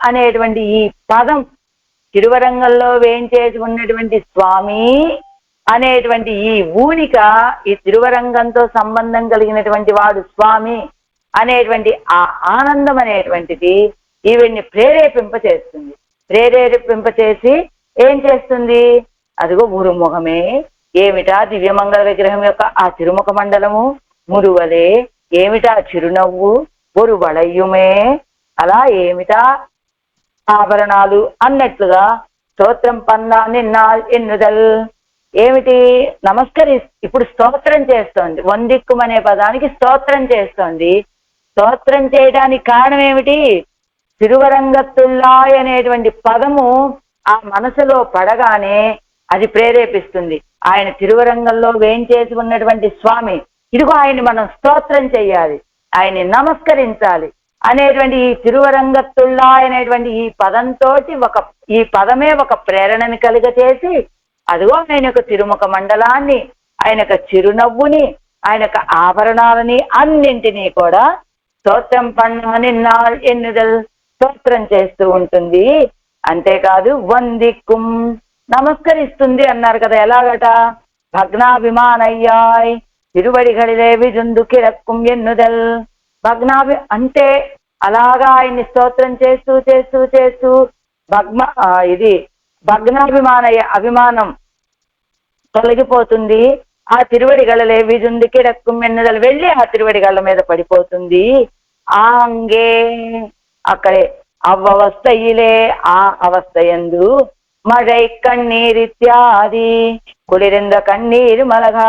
అనేటువంటి ఈ పదం, తిరువరంగంలో వేయించేసి ఉన్నటువంటి స్వామి అనేటువంటి ఈ ఊనిక, ఈ తిరువరంగంతో సంబంధం కలిగినటువంటి వాడు స్వామి అనేటువంటి ఆ ఆనందం అనేటువంటిది ఈవిడ్ని ప్రేరేపింపచేస్తుంది. ప్రేరేపింపచేసి ఏం చేస్తుంది? అదిగో మురుముఖమే, ఏమిటా దివ్యమంగళ విగ్రహం యొక్క ఆ తిరుముఖ మండలము, మురువలే ఏమిటా చిరునవ్వు, ఒరు వళయ్యుమే అలా ఏమిటా ఆభరణాలు అన్నట్లుగా స్తోత్రం పన్నా నిన్నాళ్ ఎన్నుదల్. ఏమిటి? ఇప్పుడు స్తోత్రం చేస్తోంది. వందిక్కుం అనే పదానికి స్తోత్రం చేస్తోంది. స్తోత్రం చేయడానికి కారణం ఏమిటి? తిరువరంగత్తుల్లా అనేటువంటి పదము ఆ మనసులో పడగానే అది ప్రేరేపిస్తుంది. ఆయన తిరువరంగంలో వేయించేసి ఉన్నటువంటి స్వామి, ఇదిగో ఆయన్ని మనం స్తోత్రం చెయ్యాలి, ఆయన్ని నమస్కరించాలి అనేటువంటి ఈ తిరువరంగత్తుల్లా అనేటువంటి ఈ పదంతో ఈ పదమే ఒక ప్రేరణని కలిగచేసి, అదిగో ఆయన యొక్క తిరుముఖ మండలాన్ని, ఆయన యొక్క చిరునవ్వుని, ఆయన యొక్క ఆభరణాలని అన్నింటినీ కూడా స్తోత్రం పన్నా నిన్నాళ్ ఎన్నుదల్ స్తోత్రం చేస్తూ ఉంటుంది. అంతేకాదు వందిక్కుం నమస్కరిస్తుంది అన్నారు కదా. ఎలాగట? భగ్నాభిమానయ్యాయ్ తిరువడిగడిలే విజుందు కిరక్కుం ఎన్నుదల్. అంటే అలాగా ఆయన్ని స్తోత్రం చేస్తూ చేస్తూ చేస్తూ భగ్నాభిమానయ్య అభిమానం తొలగిపోతుంది. ఆ తిరువడిగళ్ళలే విజుందు కిరక్కుం ఎన్నుదల్ వెళ్ళి ఆ తిరువడిగళ్ళ మీద పడిపోతుంది. ఆంగే అక్కడే అవ్వవస్థయిలే ఆ అవస్థయందు మழை కన్నీరిత్యాది కుளிరింద కన్నీరు మలగ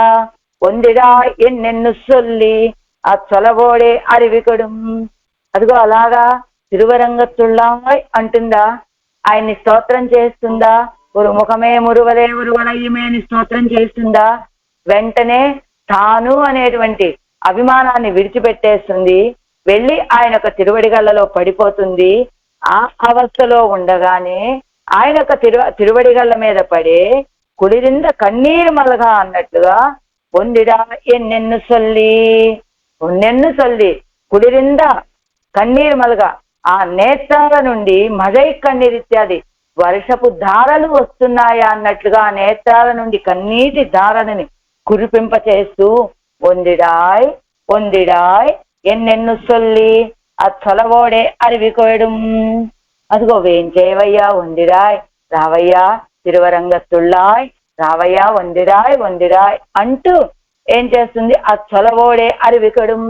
పొందిడా ఎన్నెన్ను సొల్లి అచ్చొలబోడే అరివికడుం. అదిగో అలాగా తిరువరంగత్తుళ్ళాయ్ అంటుందా, ఆయన్ని స్తోత్రం చేస్తుందా, ఒక ముఖమే మురువలే ఉరువలయ్యమేని స్తోత్రం చేస్తుందా, వెంటనే తాను అనేటువంటి అభిమానాన్ని విడిచిపెట్టేస్తుంది, వెళ్ళి ఆయన యొక్క తిరువడిగళ్లలో పడిపోతుంది. ఆ అవస్థలో ఉండగానే ఆయన యొక్క తిరువడిగళ్ల మీద పడే కుడిరింద కన్నీరు మలగా అన్నట్లుగా పొందిడా ఎన్నెన్ను సొల్లి ఒన్నెన్ను సొల్లి కుడిరింద కన్నీరు మలగా ఆ నేత్రాల నుండి మజై కన్నీరు ఇత్యాది వర్షపు ధారలు వస్తున్నాయా అన్నట్లుగా నేత్రాల నుండి కన్నీటి ధారలని కురిపింప చేస్తూ ఒందిడాయ్ ఒందిడాయ్ ఎన్నెన్ను సొల్లి ఆ చొలవోడే అరివికోయడం. అదిగో వేంచేవయ్యా ఒందిడాయ్, రావయ్యా తిరువరంగత్తుళ్ళాయ్, రావయ్యా ఒందిడాయ్ ఒందిడాయ్ అంటూ ఏం చేస్తుంది, ఆ చొలవోడే అరివికడం.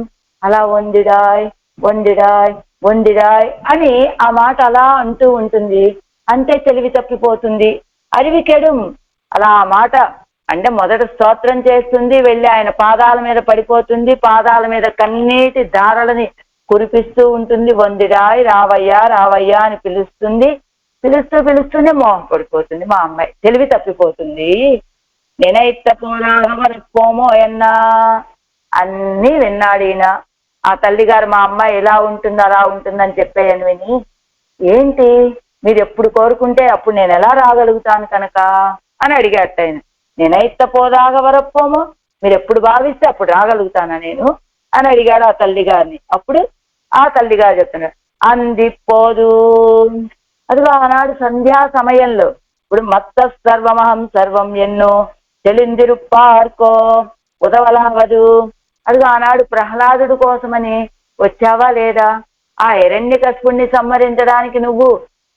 అలా ఒందిడాయ్ ఒందిడాయ్ ఒందిడాయ్ అని ఆ మాట అలా అంటూ ఉంటుంది. అంతే తెలివి తప్పిపోతుంది, అరివికెడం. అలా ఆ మాట అంటే మొదట స్తోత్రం చేస్తుంది, వెళ్ళి ఆయన పాదాల మీద పడిపోతుంది, పాదాల మీద కన్నీటి ధారలని కురిపిస్తూ ఉంటుంది. వందిడాయ్ రావయ్యా రావయ్యా అని పిలుస్తుంది, పిలుస్తూ పిలుస్తూనే మోహం పడిపోతుంది. మా అమ్మాయి తెలివి తప్పిపోతుంది. నేనైతపోమో ఎన్నా అన్నీ విన్నాడు ఈయన. ఆ తల్లిగారు మా అమ్మాయి ఎలా ఉంటుంది అలా ఉంటుందని చెప్పేయని విని, ఏంటి మీరు ఎప్పుడు కోరుకుంటే అప్పుడు నేను ఎలా రాగలుగుతాను కనుక అని అడిగాట ఆయన. నేనైతపోదాగ వరపోమో, మీరు ఎప్పుడు భావిస్తే అప్పుడు రాగలుగుతానా నేను అని అడిగాడు ఆ తల్లిగారిని. అప్పుడు ఆ తల్లిగారు చెప్తున్నాడు, అందిపోదు. అదిగో ఆనాడు సంధ్యా సమయంలో ఇప్పుడు మత్త సర్వమహం సర్వం ఎన్నో తెలిందిరుప్పార్కో ఉదవలావదు. అదిగో ఆనాడు ప్రహ్లాదుడు కోసమని వచ్చావా లేదా? ఆ హిరణ్యకశిపుణ్ణి సంహరించడానికి నువ్వు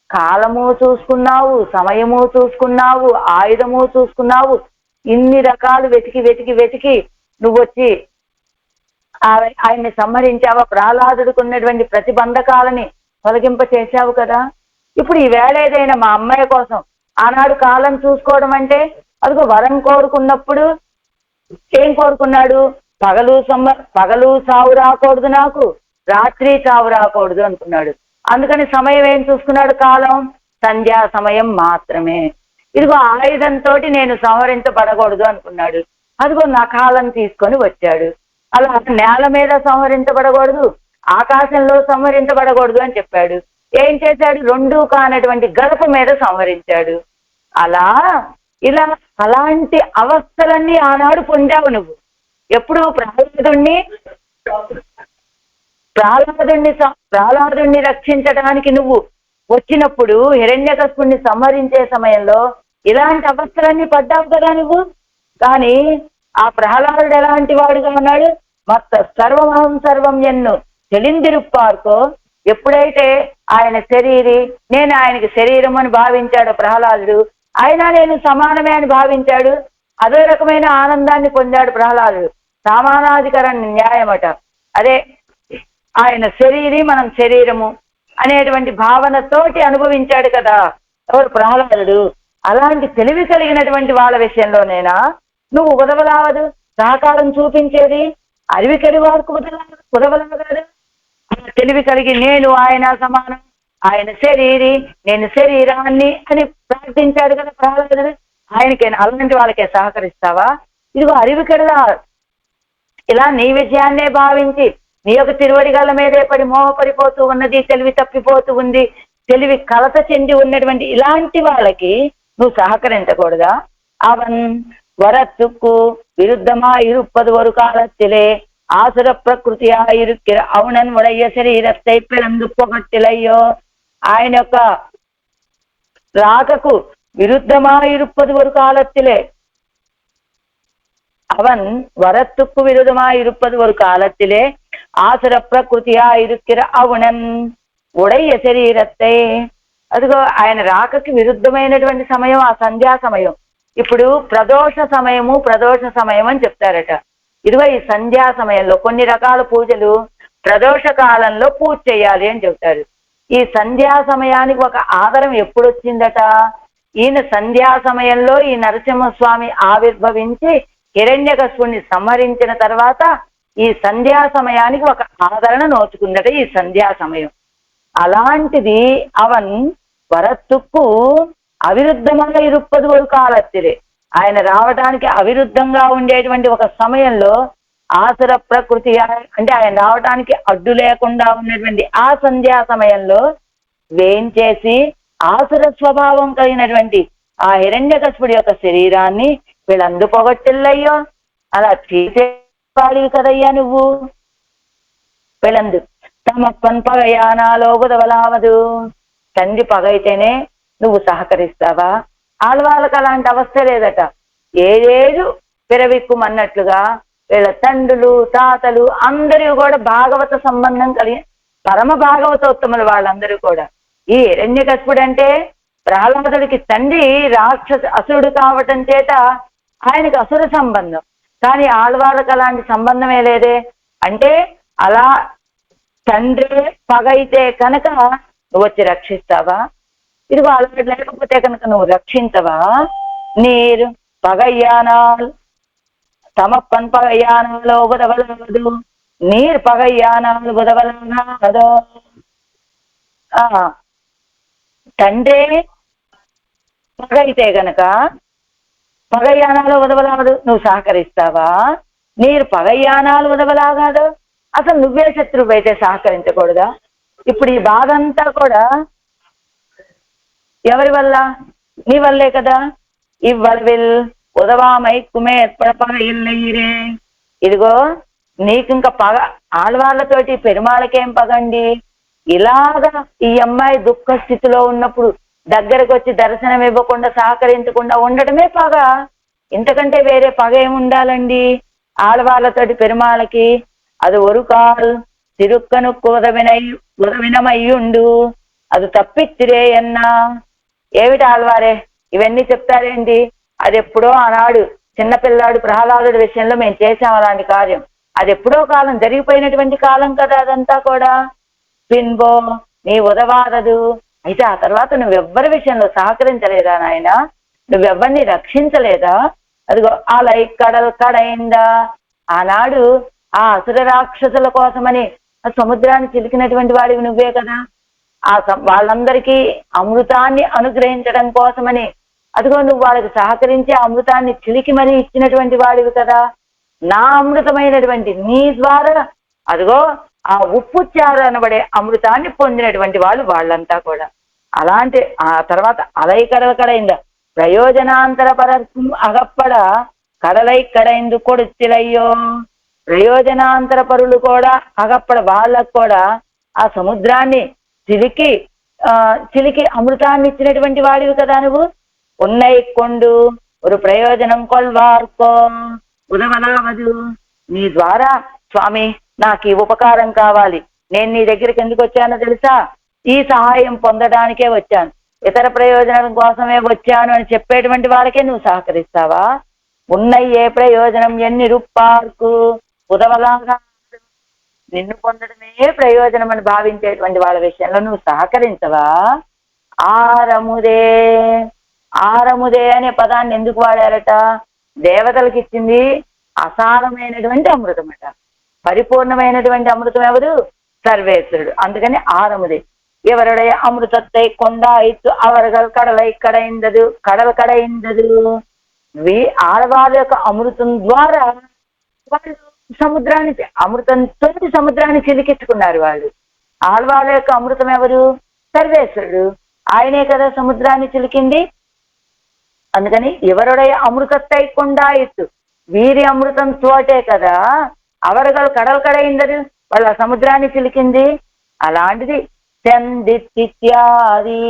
కాలము చూసుకున్నావు, సమయము చూసుకున్నావు, ఆయుధము చూసుకున్నావు, ఇన్ని రకాలు వెతికి వెతికి వెతికి నువ్వు వచ్చి ఆయన్ని సంహరించావా, ప్రహ్లాదుడికి ఉన్నటువంటి ప్రతిబంధకాలని తొలగింప చేశావు కదా. ఇప్పుడు ఈ వేళ ఏదైనా మా అమ్మాయి కోసం ఆనాడు కాలం చూసుకోవడం అంటే, అదిగో వరం కోరుకున్నప్పుడు ఏం కోరుకున్నాడు, పగలు చావు రాకూడదు, నాకు రాత్రి చావు రాకూడదు అనుకున్నాడు. అందుకని సమయం ఏం చూసుకున్నాడు, కాలం సంధ్యా సమయం మాత్రమే. ఇదిగో ఆయుధంతో నేను సంహరించబడకూడదు అనుకున్నాడు. అదిగో నా కాలం తీసుకొని వచ్చాడు. అలా నేల మీద సంహరించబడకూడదు, ఆకాశంలో సంహరించబడకూడదు అని చెప్పాడు. ఏం చేశాడు, రెండూ కానటువంటి గడప మీద సంహరించాడు. అలా ఇలా అలాంటి అవస్థలన్నీ ఆనాడు పొందావు నువ్వు. ఎప్పుడు ప్రహ్లాదుణ్ణి రక్షించడానికి నువ్వు వచ్చినప్పుడు, హిరణ్యకశిపుణ్ణి సంహరించే సమయంలో ఇలాంటి అవస్థలన్నీ పడ్డావు కదా నువ్వు. కానీ ఆ ప్రహ్లాదుడు ఎలాంటి వాడుగా ఉన్నాడు, మత్త సర్వమహం సర్వం ఎన్ను తెలిందిరుప్పార్కో. ఎప్పుడైతే ఆయన శరీరి, నేను ఆయనకి శరీరం అని భావించాడు ప్రహ్లాదుడు, ఆయన నేను సమానమే అని భావించాడు. అదే రకమైన ఆనందాన్ని పొందాడు ప్రహ్లాదుడు. సమానాధికరణ న్యాయమట. అదే ఆయన శరీరి మనం శరీరము అనేటువంటి భావనతోటి అనుభవించాడు కదా ఎవరు, ప్రహ్లాదుడు. అలాంటి తెలివి కలిగినటువంటి వాళ్ళ విషయంలోనేనా నువ్వు ఉదవలావదు సహకారం చూపించేది? అరివికడి వారికి ఉదవలాగదు. తెలివి కలిగి నేను ఆయన సమానం, ఆయన శరీరి, నేను శరీరాన్ని అని ప్రార్థించాడు కదా ప్రహ్లాదుడు. ఆయనకే అలాంటి వాళ్ళకే సహకరిస్తావా? ఇదిగో అరివికడలా ఇలా నీ విజయాన్నే భావించి నీ యొక్క తిరువడిగల మీదే పడి మోహపడిపోతూ ఉన్నది, తెలివి తప్పిపోతూ ఉంది, తెలివి కలత చెంది ఉన్నటువంటి ఇలాంటి వాళ్ళకి నువ్వు సహకరించకూడదా? అవన్ வரத்துக்கு விருத்தமாயிருப்பது ஒரு காலத்திலே ஆசுர பிரகிருతిயாயிருக்கிற అవునన్ உடைய శరీరத்தை పిలందు పొగట్టిలయ్యో. ఆయన యొక్క రాకకు విరుద్ధమాயிருப்பது ஒரு காலத்திலே, அவன் வரத்துக்கு விருதமாயிருப்பது ஒரு காலத்திலே ஆசுர ప్రకృతియాயிருக்கிற అవునన్ ఉడయ్య శరీరத்தை. అదిగో ఆయన రాకకి విరుద్ధమైనటువంటి సమయం ఆ సంధ్యా సమయం. ఇప్పుడు ప్రదోష సమయం అని చెప్తారట. ఇదిగో ఈ సంధ్యా సమయంలో కొన్ని రకాల పూజలు ప్రదోష కాలంలో పూజ చేయాలి అని చెబుతారు. ఈ సంధ్యా సమయానికి ఒక ఆధారం ఎప్పుడు వచ్చిందట? ఈయన సంధ్యా సమయంలో ఈ నరసింహస్వామి ఆవిర్భవించి హిరణ్యకశిపుణ్ణి సంహరించిన తర్వాత ఈ సంధ్యా సమయానికి ఒక ఆదరణ నోచుకుందట ఈ సంధ్యా సమయం. అలాంటిది అవన్ వరత్తుకు అవిరుద్ధంగా ఇరుప్పది ఒక కాలత్తిరే, ఆయన రావడానికి అవిరుద్ధంగా ఉండేటువంటి ఒక సమయంలో ఆసుర ప్రకృతి అంటే ఆయన రావడానికి అడ్డు లేకుండా ఉన్నటువంటి ఆ సంధ్యా సమయంలో వేయించేసి ఆసుర స్వభావం కలిగినటువంటి ఆ హిరణ్యకశిపుడి యొక్క శరీరాన్ని వీళ్ళందు పొగట్టిల్లయ్యో, అలా తీసేవాడివి కదయ్యా నువ్వు. వీళ్ళందు తమ పగయానాలో బుధవలావదు, తండ్రి పగైతేనే నువ్వు సహకరిస్తావా? ఆడవాళ్ళకి అలాంటి అవస్థ లేదట. ఏదేడు పిరవిక్కుమన్నట్లుగా వీళ్ళ తండ్రులు తాతలు అందరూ కూడా భాగవత సంబంధం కలిగి పరమ భాగవతోత్తములు వాళ్ళందరూ కూడా. ఈ హిరణ్యకశిపుడు అంటే ప్రహ్లాదుడికి తండ్రి అసురుడు కావటం చేత ఆయనకి అసుర సంబంధం, కానీ ఆళ్వాళ్ళకి అలాంటి సంబంధమే లేదే. అంటే అలా తండ్రి పగైతే కనుక నువ్వు వచ్చి రక్షిస్తావా? ఇదిగో అలవాటు లేకపోతే కనుక నువ్వు రక్షించవా? నీరు పగయ్యానాల్ తమ పగయ్యానాలో బుధవలదు, నీరు పగయ్యానాలు బుధవలదో. తండ్రి పగైతే గనక పగయ్యానాలు వదవలాగదు, నువ్వు సహకరిస్తావా? నీరు పగయ్యానాలు వదవలాగాదు, అసలు నువ్వే శత్రువు అయితే సహకరించకూడదా? ఇప్పుడు ఈ బాధ అంతా కూడా ఎవరి వల్ల? నీ వల్లే కదా. ఇవ్వల్విల్ ఉదవామై కుమేర్పడ పగ ఇల్లయ్యిరే. ఇదిగో నీకింక పగ ఆడవాళ్లతోటి పెరుమాళకేం పగండి? ఇలాగా ఈ అమ్మాయి దుఃఖ స్థితిలో ఉన్నప్పుడు దగ్గరకు వచ్చి దర్శనం ఇవ్వకుండా సహకరించకుండా ఉండటమే పగ. ఇంతకంటే వేరే పగ ఏముండాలండి ఆడవాళ్లతోటి పెరుమాళకి? అది ఒరుకాల్ తిరుక్కను ఉదవినమయ్యుండు, అది తప్పిచ్చిరే అన్నా. ఏమిటి ఆళ్వారే ఇవన్నీ చెప్తారేంటి? అది ఎప్పుడో ఆనాడు చిన్నపిల్లాడు ప్రహ్లాదుడి విషయంలో మేము చేసాం అలాంటి కార్యం. అది ఎప్పుడో కాలం జరిగిపోయినటువంటి కాలం కదా అదంతా కూడా. పిన్బో నీ ఉదవాదదు. అయితే ఆ తర్వాత నువ్వెవ్వరి విషయంలో సహకరించలేదా నాయన? నువ్వెవ్వరిని రక్షించలేదా? అదిగో ఆ కడల్ కడైందా. ఆనాడు ఆ అసుర రాక్షసుల కోసమని ఆ సముద్రాన్ని చిలికినటువంటి వాడివి నువ్వే కదా. వాళ్ళందరికీ అమృతాన్ని అనుగ్రహించడం కోసమని అదిగో నువ్వు వాళ్ళకి సహకరించి అమృతాన్ని చిలికి మరీ ఇచ్చినటువంటి వాడివి కదా. నా అమృతమైనటువంటి నీ ద్వారా అదిగో ఆ ఉప్పు చారు అనబడే అమృతాన్ని పొందినటువంటి వాళ్ళు వాళ్ళంతా కూడా. అలాంటి ఆ తర్వాత అలై కడల కడైందా ప్రయోజనాంతర పరస్యం అగప్పడ కడలై కడైందు కొడుచిలయ్యో. ప్రయోజనాంతర పరులు కూడా అగప్పడ వాళ్ళకు కూడా ఆ సముద్రాన్ని చిలికి అమృతాన్ని ఇచ్చినటువంటి వాడివి కదా నువ్వు. ఉన్నై కొండు ఒక ప్రయోజనం కొల్వార్కో ఉదవనావదు. నీ ద్వారా స్వామి నాకు ఈ ఉపకారం కావాలి, నేను నీ దగ్గరికి ఎందుకు వచ్చానో తెలుసా? ఈ సహాయం పొందడానికే వచ్చాను, ఇతర ప్రయోజనం కోసమే వచ్చాను అని చెప్పేటువంటి వాళ్ళకే నువ్వు సహకరిస్తావా? ఉన్నయ్యే ప్రయోజనం ఎన్ని రూపార్కు ఉదవలాగా నిన్ను పొందడమే ప్రయోజనం అని భావించేటువంటి వాళ్ళ విషయంలో నువ్వు సహకరించవా? ఆరముదే అనే పదాన్ని ఎందుకు వాడారట? దేవతలకు ఇచ్చింది అసారమైనటువంటి అమృతం అట, పరిపూర్ణమైనటువంటి అమృతం ఎవరు? సర్వేశ్వరుడు. అందుకని ఆరముదే. ఎవరుடைய అమృతத்தை கொண்டாயிற்று அவர்கள் கடலை கடைந்தது கடல் கடைந்தது. ఆడవాళ్ళ యొక్క అమృతం ద్వారా వాళ్ళు సముద్రాన్ని అమృతంతో సముద్రాన్ని చిలికించుకున్నారు వాళ్ళు. ఆడవాళ్ళ యొక్క అమృతం ఎవరు? సర్వేశ్వరుడు. ఆయనే కదా సముద్రాన్ని చిలికింది. అందుకని ఎవరుடைய అమృతத்தை கொண்டாயிற்று, వీరి అమృతం తోటే కదా అవరగలు కడలు కడైందరు, వాళ్ళ సముద్రాన్ని చిలికింది. అలాంటిది செந்தித்தியாதி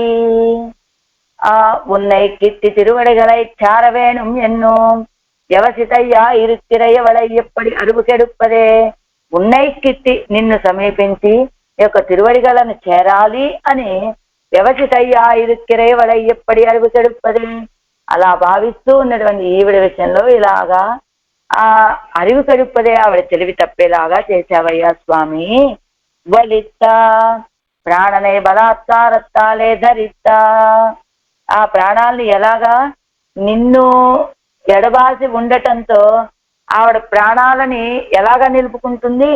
உன்னை கிட்டி திருவடிகளை சார வேணும் என்னும் వ్యవసితయ్యా ఇరుత్తిరయ్యవళ ఎప్పటి అరువు కెడుప్పదే. ఉన్నై కిట్టి నిన్ను సమీపించి యొక్క తిరువడిగలను చేరాలి అని వ్యవసితయ్యా ఇరుత్తిరయ్యవళ ఎప్పటి అరువు కెడుప్పదే. అలా భావిస్తూ ఉన్నటువంటి ఈవిడ విషయంలో ఇలాగా ఆ అరువు కెడుప్పదే, ఆవిడ తెలివి తప్పేలాగా చేశావయ్యా స్వామి. వలిత్త ప్రాణనే బలాత్కారత్తాలే ధరిత్త. ఆ ప్రాణాలని ఎలాగా నిన్ను ఎడబాసి ఉండటంతో ఆవిడ ప్రాణాలని ఎలాగా నిలుపుకుంటుంది?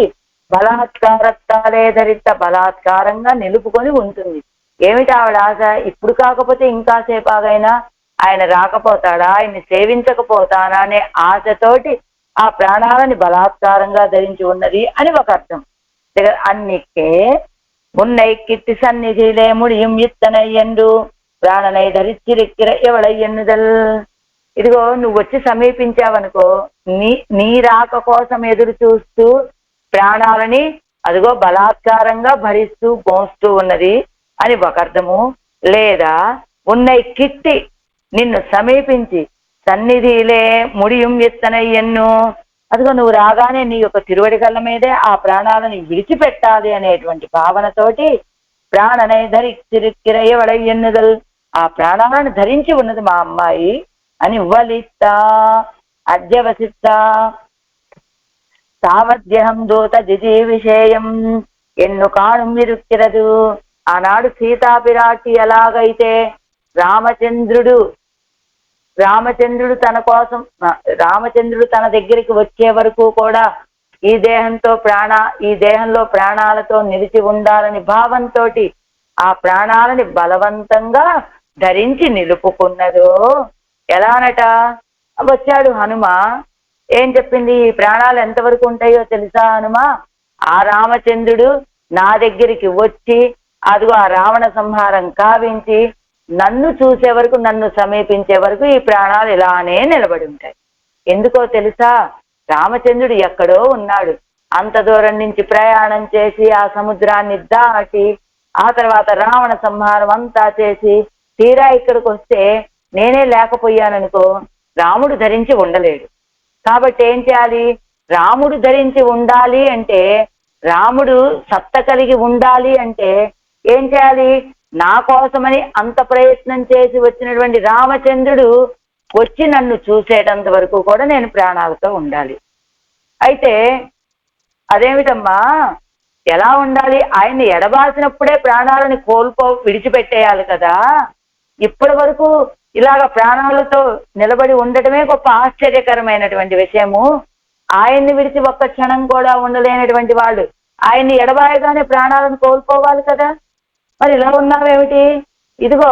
బలాత్కారత్తాలే ధరిత్త, బలాత్కారంగా నిలుపుకొని ఉంటుంది. ఏమిటి ఆవిడ ఆశ? ఇప్పుడు కాకపోతే ఇంకాసేపాగైనా ఆయన రాకపోతాడా, ఆయన్ని సేవించకపోతానా అనే ఆశతోటి ఆ ప్రాణాలని బలాత్కారంగా ధరించి ఉన్నది అని ఒక అర్థం. అన్నికే ఉన్నై కిట్టి సన్నిధిలే ముడియం ఇత్తనయ్యండు ప్రాణనై ధరిచ్చిరిక్కిర ఎవడయ్యన్నుదల్. ఇదిగో నువ్వు వచ్చి సమీపించావనుకో, నీ రాక కోసం ఎదురు చూస్తూ ప్రాణాలని అదిగో బలాత్కారంగా భరిస్తూ మోస్తూ ఉన్నది అని ఒక అర్థము. లేదా ఉన్నై కిట్టి నిన్ను సమీపించి సన్నిధిలే ముడియం ఎత్తనయ్యన్ను, అదిగో నువ్వు రాగానే నీ యొక్క తిరువడి కళ్ళ మీదే ఆ ప్రాణాలని విడిచిపెట్టాలి అనేటువంటి భావనతోటి ప్రాణనై ధరిచ్చిరిక్కిరయ్యవడయ్యన్నుదల్, ఆ ప్రాణాలను ధరించి ఉన్నది మా అమ్మాయి అని. వలిత్త అద్యవసిత్త తావద్యహం దూత జిజీ విషేయం ఎన్ను కాణు మిరుక్కిరదు. ఆనాడు సీతాపిరాటి ఎలాగైతే రామచంద్రుడు తన దగ్గరికి వచ్చే వరకు కూడా ఈ దేహంలో ప్రాణాలతో నిలిచి ఉండాలని భావంతో ఆ ప్రాణాలని బలవంతంగా ధరించి నిలుపుకున్నదో, ఎలానట? వచ్చాడు హనుమ. ఏం చెప్పింది? ఈ ప్రాణాలు ఎంతవరకు ఉంటాయో తెలుసా హనుమ? ఆ రామచంద్రుడు నా దగ్గరికి వచ్చి అదిగో ఆ రావణ సంహారం కావించి నన్ను చూసే వరకు, నన్ను సమీపించే వరకు ఈ ప్రాణాలు ఇలానే నిలబడి ఉంటాయి. ఎందుకో తెలుసా? రామచంద్రుడు ఎక్కడో ఉన్నాడు. అంత దూరం నుంచి ప్రయాణం చేసి ఆ సముద్రాన్ని దాటి ఆ తర్వాత రావణ సంహారం అంతా చేసి తీరా ఇక్కడికి వస్తే నేనే లేకపోయాననుకో, రాముడు ధరించి ఉండలేడు. కాబట్టి ఏం చేయాలి? రాముడు ధరించి ఉండాలి అంటే, రాముడు సత్త కలిగి ఉండాలి అంటే ఏం చేయాలి? నా కోసమని అంత ప్రయత్నం చేసి వచ్చినటువంటి రామచంద్రుడు వచ్చి నన్ను చూసేటంత వరకు కూడా నేను ప్రాణాలతో ఉండాలి. అయితే అదేమిటమ్మా, ఎలా ఉండాలి? ఆయన్ని ఎడబాసినప్పుడే ప్రాణాలని విడిచిపెట్టేయాలి కదా. ఇప్పటి వరకు ఇలాగ ప్రాణాలతో నిలబడి ఉండటమే గొప్ప ఆశ్చర్యకరమైనటువంటి విషయము. ఆయన్ని విడిచి ఒక్క క్షణం కూడా ఉండలేనటువంటి వాళ్ళు ఆయన్ని ఎడబాయగానే ప్రాణాలను కోల్పోవాలి కదా. మరి ఇలా ఉన్నావేమిటి? ఇదిగో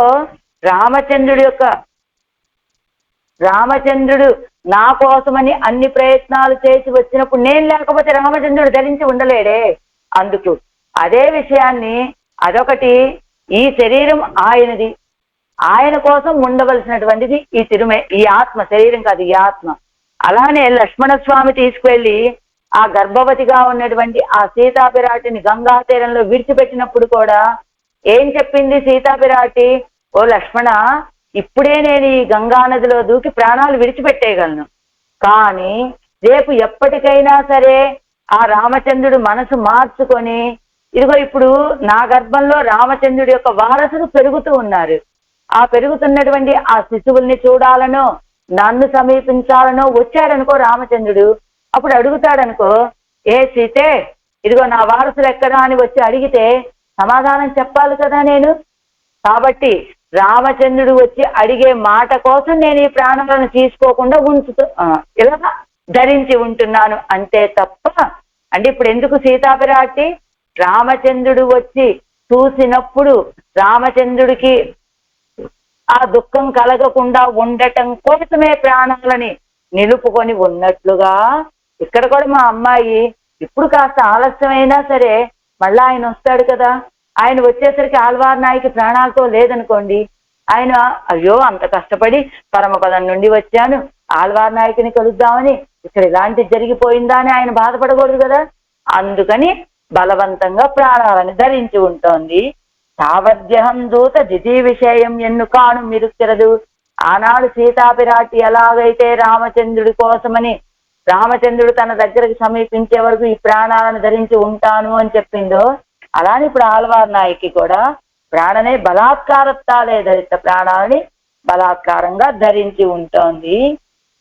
రామచంద్రుడు నా కోసమని అన్ని ప్రయత్నాలు చేసి వచ్చినప్పుడు నేను లేకపోతే రామచంద్రుడు ధరించి ఉండలేడే. అందుకు అదే విషయాన్ని అదొకటి, ఈ శరీరం ఆయనది, ఆయన కోసం ఉండవలసినటువంటిది ఈ ఆత్మ, శరీరం కాదు ఈ ఆత్మ. అలానే లక్ష్మణస్వామి తీసుకువెళ్ళి ఆ గర్భవతిగా ఉన్నటువంటి ఆ సీతాపిరాటిని గంగా తీరంలో విడిచిపెట్టినప్పుడు కూడా ఏం చెప్పింది సీతాపిరాటి? ఓ లక్ష్మణ, ఇప్పుడే నేను ఈ గంగా నదిలో దూకి ప్రాణాలు విడిచిపెట్టేయగలను, కానీ రేపు ఎప్పటికైనా సరే ఆ రామచంద్రుడు మనసు మార్చుకొని ఇదిగో ఇప్పుడు నా గర్భంలో రామచంద్రుడి యొక్క వారసులు పెరుగుతూ ఉన్నారు. ఆ పెరుగుతున్నటువంటి ఆ శిశువుల్ని చూడాలనో నన్ను సమీపించాలనో వచ్చాడనుకో రామచంద్రుడు, అప్పుడు అడుగుతాడనుకో, ఏ సీతే ఇదిగో నా వారసులు ఎక్కడా అని వచ్చి అడిగితే సమాధానం చెప్పాలి కదా నేను. కాబట్టి రామచంద్రుడు వచ్చి అడిగే మాట కోసం నేను ఈ ప్రాణాలను తీసుకోకుండా ఇలా ధరించి ఉంటున్నాను అంతే తప్ప. అంటే ఇప్పుడు ఎందుకు సీతాపిరాటి? రామచంద్రుడు వచ్చి చూసినప్పుడు రామచంద్రుడికి ఆ దుఃఖం కలగకుండా ఉండటం కోసమే ప్రాణాలని నిలుపుకొని ఉన్నట్లుగా ఇక్కడ కూడా మా అమ్మాయి ఇప్పుడు కాస్త ఆలస్యమైనా సరే మళ్ళా ఆయన వస్తాడు కదా. ఆయన వచ్చేసరికి ఆళ్వార్ నాయకి ప్రాణాలతో లేదనుకోండి, ఆయన అయ్యో అంత కష్టపడి పరమపదం నుండి వచ్చాను ఆళ్వార్ నాయకుని కలుద్దామని ఇక్కడ ఇలాంటి జరిగిపోయిందా అని ఆయన బాధపడకూడదు కదా. అందుకని బలవంతంగా ప్రాణాలను ధరించి ఉంటోంది. తావద్యహం దూత జిజీ విషయం ఎన్ను కాను మిరుక్కిరదు. ఆనాడు సీతాపిరాటి ఎలాగైతే రామచంద్రుడి కోసమని రామచంద్రుడు తన దగ్గరికి సమీపించే వరకు ఈ ప్రాణాలను ధరించి ఉంటాను అని చెప్పిందో, అలానే ఇప్పుడు ఆళ్వార్ నాయకి కూడా ప్రాణనే బలాత్కారత్తాలే ధరిత, ప్రాణాలని బలాత్కారంగా ధరించి ఉంటోంది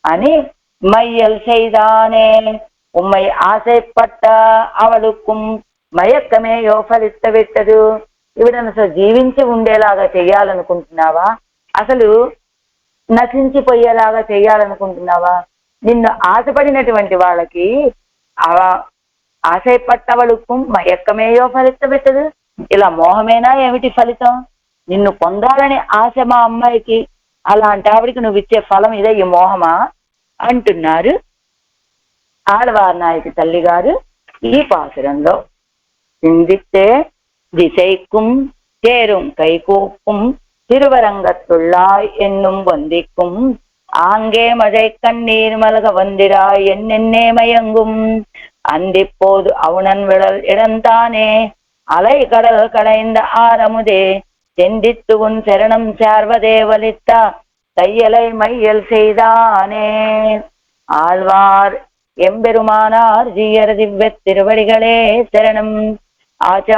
అని. மையல் செய்தானே உம்மை ஆசைப்பட்ட அவளுக்கும் మయక్కమేయో ఫలిస్తవిట్టదు. ఈవిడను అసలు జీవించి ఉండేలాగా చెయ్యాలనుకుంటున్నావా, అసలు నశించిపోయేలాగా చెయ్యాలనుకుంటున్నావా? నిన్ను ఆశపడినటువంటి వాళ్ళకి ఆశయపట్టవళుக்கும் మయక్కమేయో ఫలిస్తవిట్టదు. ఇలా మోహమేనా ఏమిటి ఫలితం? నిన్ను పొందాలని ఆశ మా అమ్మాయికి, అలాంటి ఆవిడికి నువ్వు ఇచ్చే ఫలం ఇదే ఈ మోహమా అంటున్నారు ఆళ్వార్ నాయకి తల్లి గారు ఈ పాసురంలో. சிந்தித்தே திசைக்கும் சேரும் கைகூப்பும் திருவரங்கத்துள்ளாய் என்னும் வந்திக்கும் ஆங்கே மழை கண்ணீர் மலக வந்திராய் என்னென்னே மயங்கும் அந்திப்போது அவுணன் விழல் இடந்தானே அலை கடல் கடைந்த ஆரமுதே செந்தித்து உன் சரணம் சார்வதே வலித்தா தையலை மையல் செய்தானே. ஆழ்வார் எம்பெருமானார் ஜீயர் திவ்ய திருவடிகளே சரணம். ஆச்சா